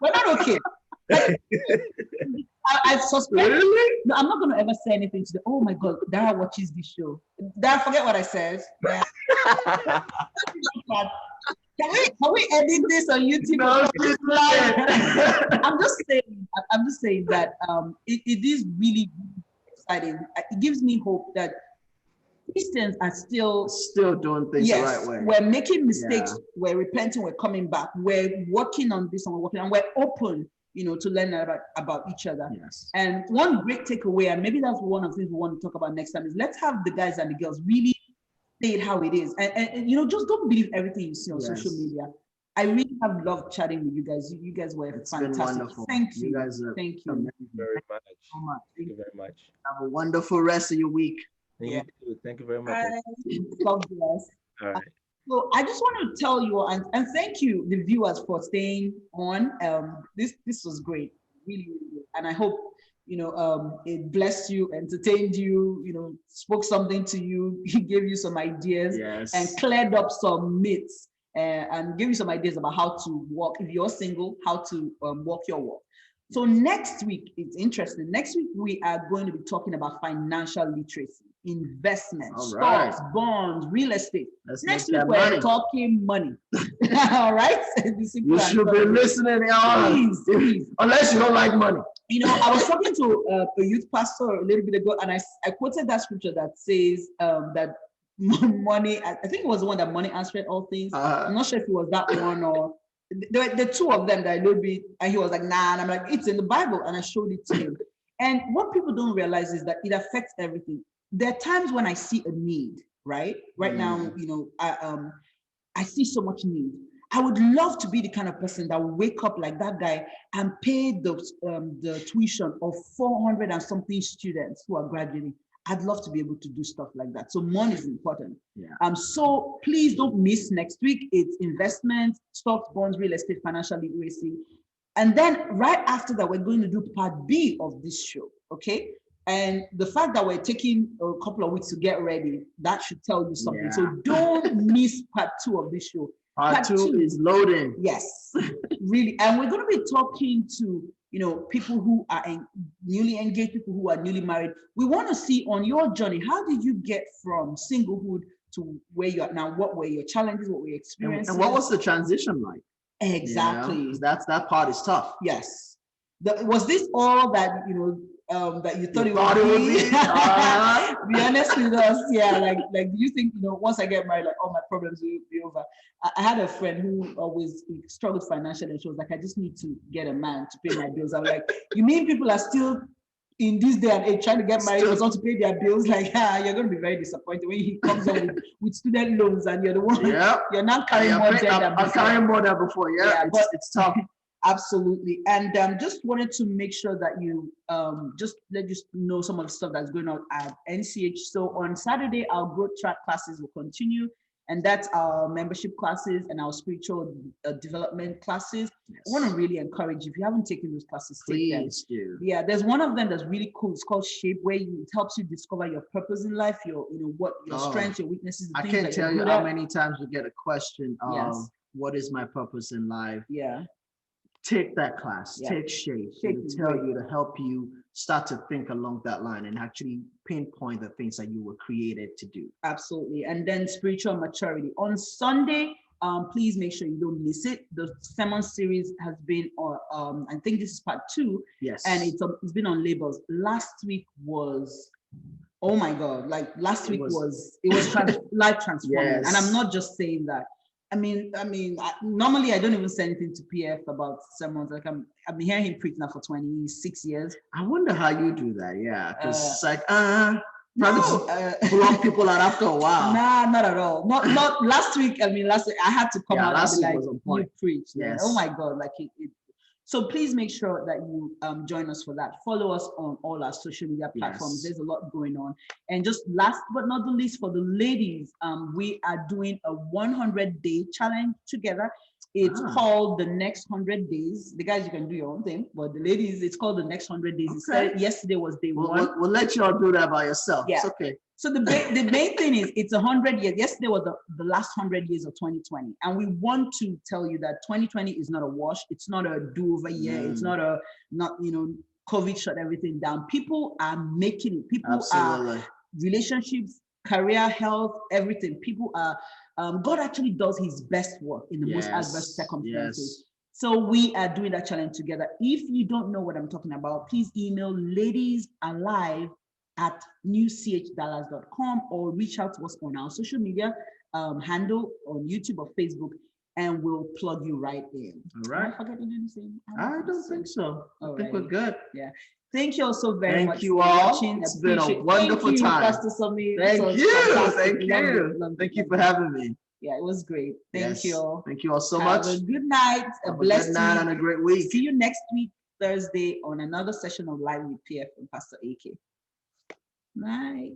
we're not okay. Like, I suspect. Really? No, I'm not going to ever say anything to them. Oh my God, Dara watches this show. Dara, forget what I said. Yeah. Can we edit this on YouTube? No, I'm just saying that it is really exciting. It gives me hope that Christians are still doing things the right way. We're making mistakes, we're repenting, we're coming back, we're working on this and we're working, and we're open, you know, to learn about each other. Yes. And one great takeaway, and maybe that's one of the things we want to talk about next time, is let's have the guys and the girls really say it how it is. And you know, just don't believe everything you see on social media. I really have loved chatting with you guys. You guys were fantastic. Been wonderful. Thank you. You guys are Thank you. Thank you very much. So much. Thank you very much. Have a wonderful rest of your week. Thank you too. Thank you very much. God bless. All right. So I just want to tell you and thank you, the viewers, for staying on. This was great, really, really good. And I hope, you know, it blessed you, entertained you, you know, spoke something to you, gave you some ideas, and cleared up some myths, and gave you some ideas about how to walk, if you're single, how to walk your walk. So next week, it's interesting. Next week, we are going to be talking about financial literacy, investments, stocks, bonds, real estate. Next week, we're talking money. All right? You should be listening, please. Unless you don't like money. You know, I was talking to a youth pastor a little bit ago, and I quoted that scripture that says that money, I think it was the one that money answered all things. I'm not sure if it was that one or there were the two of them that I know be, and he was like, nah, and I'm like, it's in the Bible, and I showed it to him. And what people don't realize is that it affects everything. There are times when I see a need, right? Right now, you know, I see so much need. I would love to be the kind of person that will wake up like that guy and pay the tuition of 400 and something students who are graduating. I'd love to be able to do stuff like that. So money is important. So please don't miss next week. It's investments, stocks, bonds, real estate, financial literacy. And then right after that, we're going to do part B of this show, okay? And the fact that we're taking a couple of weeks to get ready, that should tell you something. So don't miss part 2 of this show. Part two is loading. Yes, really. And we're going to be talking to, you know, people who are newly engaged, people who are newly married. We want to see on your journey, how did you get from singlehood to where you are now? What were your challenges? What were your experiences? And what was the transition like? Exactly. You know, that part is tough. Yes. Was this all that, you know, that you thought it would be? Be honest with us. Yeah, like do you think, you know, once I get married, like all my problems will be over? I had a friend who always struggled financially, and she was like, I just need to get a man to pay my bills. I'm like, you mean people are still in this day and age trying to get married for someone to pay their bills? Like, you're going to be very disappointed when he comes up with student loans and you're the one, you're not carrying more debt than before. I'm carrying more than before. But it's tough. Absolutely. And just wanted to make sure that you just let you know some of the stuff that's going on at NCH. So on Saturday, our growth track classes will continue, and that's our membership classes and our spiritual development classes. I want to really encourage you, if you haven't taken those classes, please do. Yeah, there's one of them that's really cool. It's called Shape, where it helps you discover your purpose in life, your strengths, your weaknesses. I can't tell you how many times we get a question of what is my purpose in life? Yeah. Take that class, take Shape. It'll tell you, to help you start to think along that line and actually pinpoint the things that you were created to do. Absolutely. And then spiritual maturity. On Sunday, please make sure you don't miss it. The sermon series has been, I think this is part 2. Yes. And it's been on labels. Last week was, oh my God, like last week was life transforming. Yes. And I'm not just saying that. I mean, normally I don't even say anything to PF about sermons. Like I've been hearing him preach now for 26 years. I wonder how you do that. Yeah, because it's like block people out after a while. Nah, not at all. Not last week. I mean, last week I had to come out and be like, you preach. Yes. Oh my God, like it. So please make sure that you join us for that. Follow us on all our social media platforms. There's a lot going on. And just last but not the least, for the ladies, we are doing a 100-day challenge together. It's called the next 100 days. The guys, you can do your own thing, but the ladies, it's called the next 100 days. Yesterday was day one. We'll let you all do that by yourself. Yeah. It's okay. So the main thing is it's 100 years. Yesterday was the last 100 years of 2020. And we want to tell you that 2020 is not a wash. It's not a do-over year. It's not COVID shut everything down. People are making it. People are relationships, career, health, everything. People are, God actually does his best work in the most adverse circumstances. So we are doing that challenge together. If you don't know what I'm talking about, please email ladiesalive@newchdallas.com or reach out to us on our social media handle on YouTube or Facebook, and we'll plug you right in. All right. Am I forgetting anything? I don't think so. I think we're good. Yeah. Thank you all so very much. Thank you all. It's been a wonderful time. Pastor Samir. Thank you. Thank you for having me. Yeah, it was great. Thank you all. Thank you all so much. Have a good night. A blessed night and a great week. See you next week, Thursday, on another session of Live with PF and Pastor AK. Bye.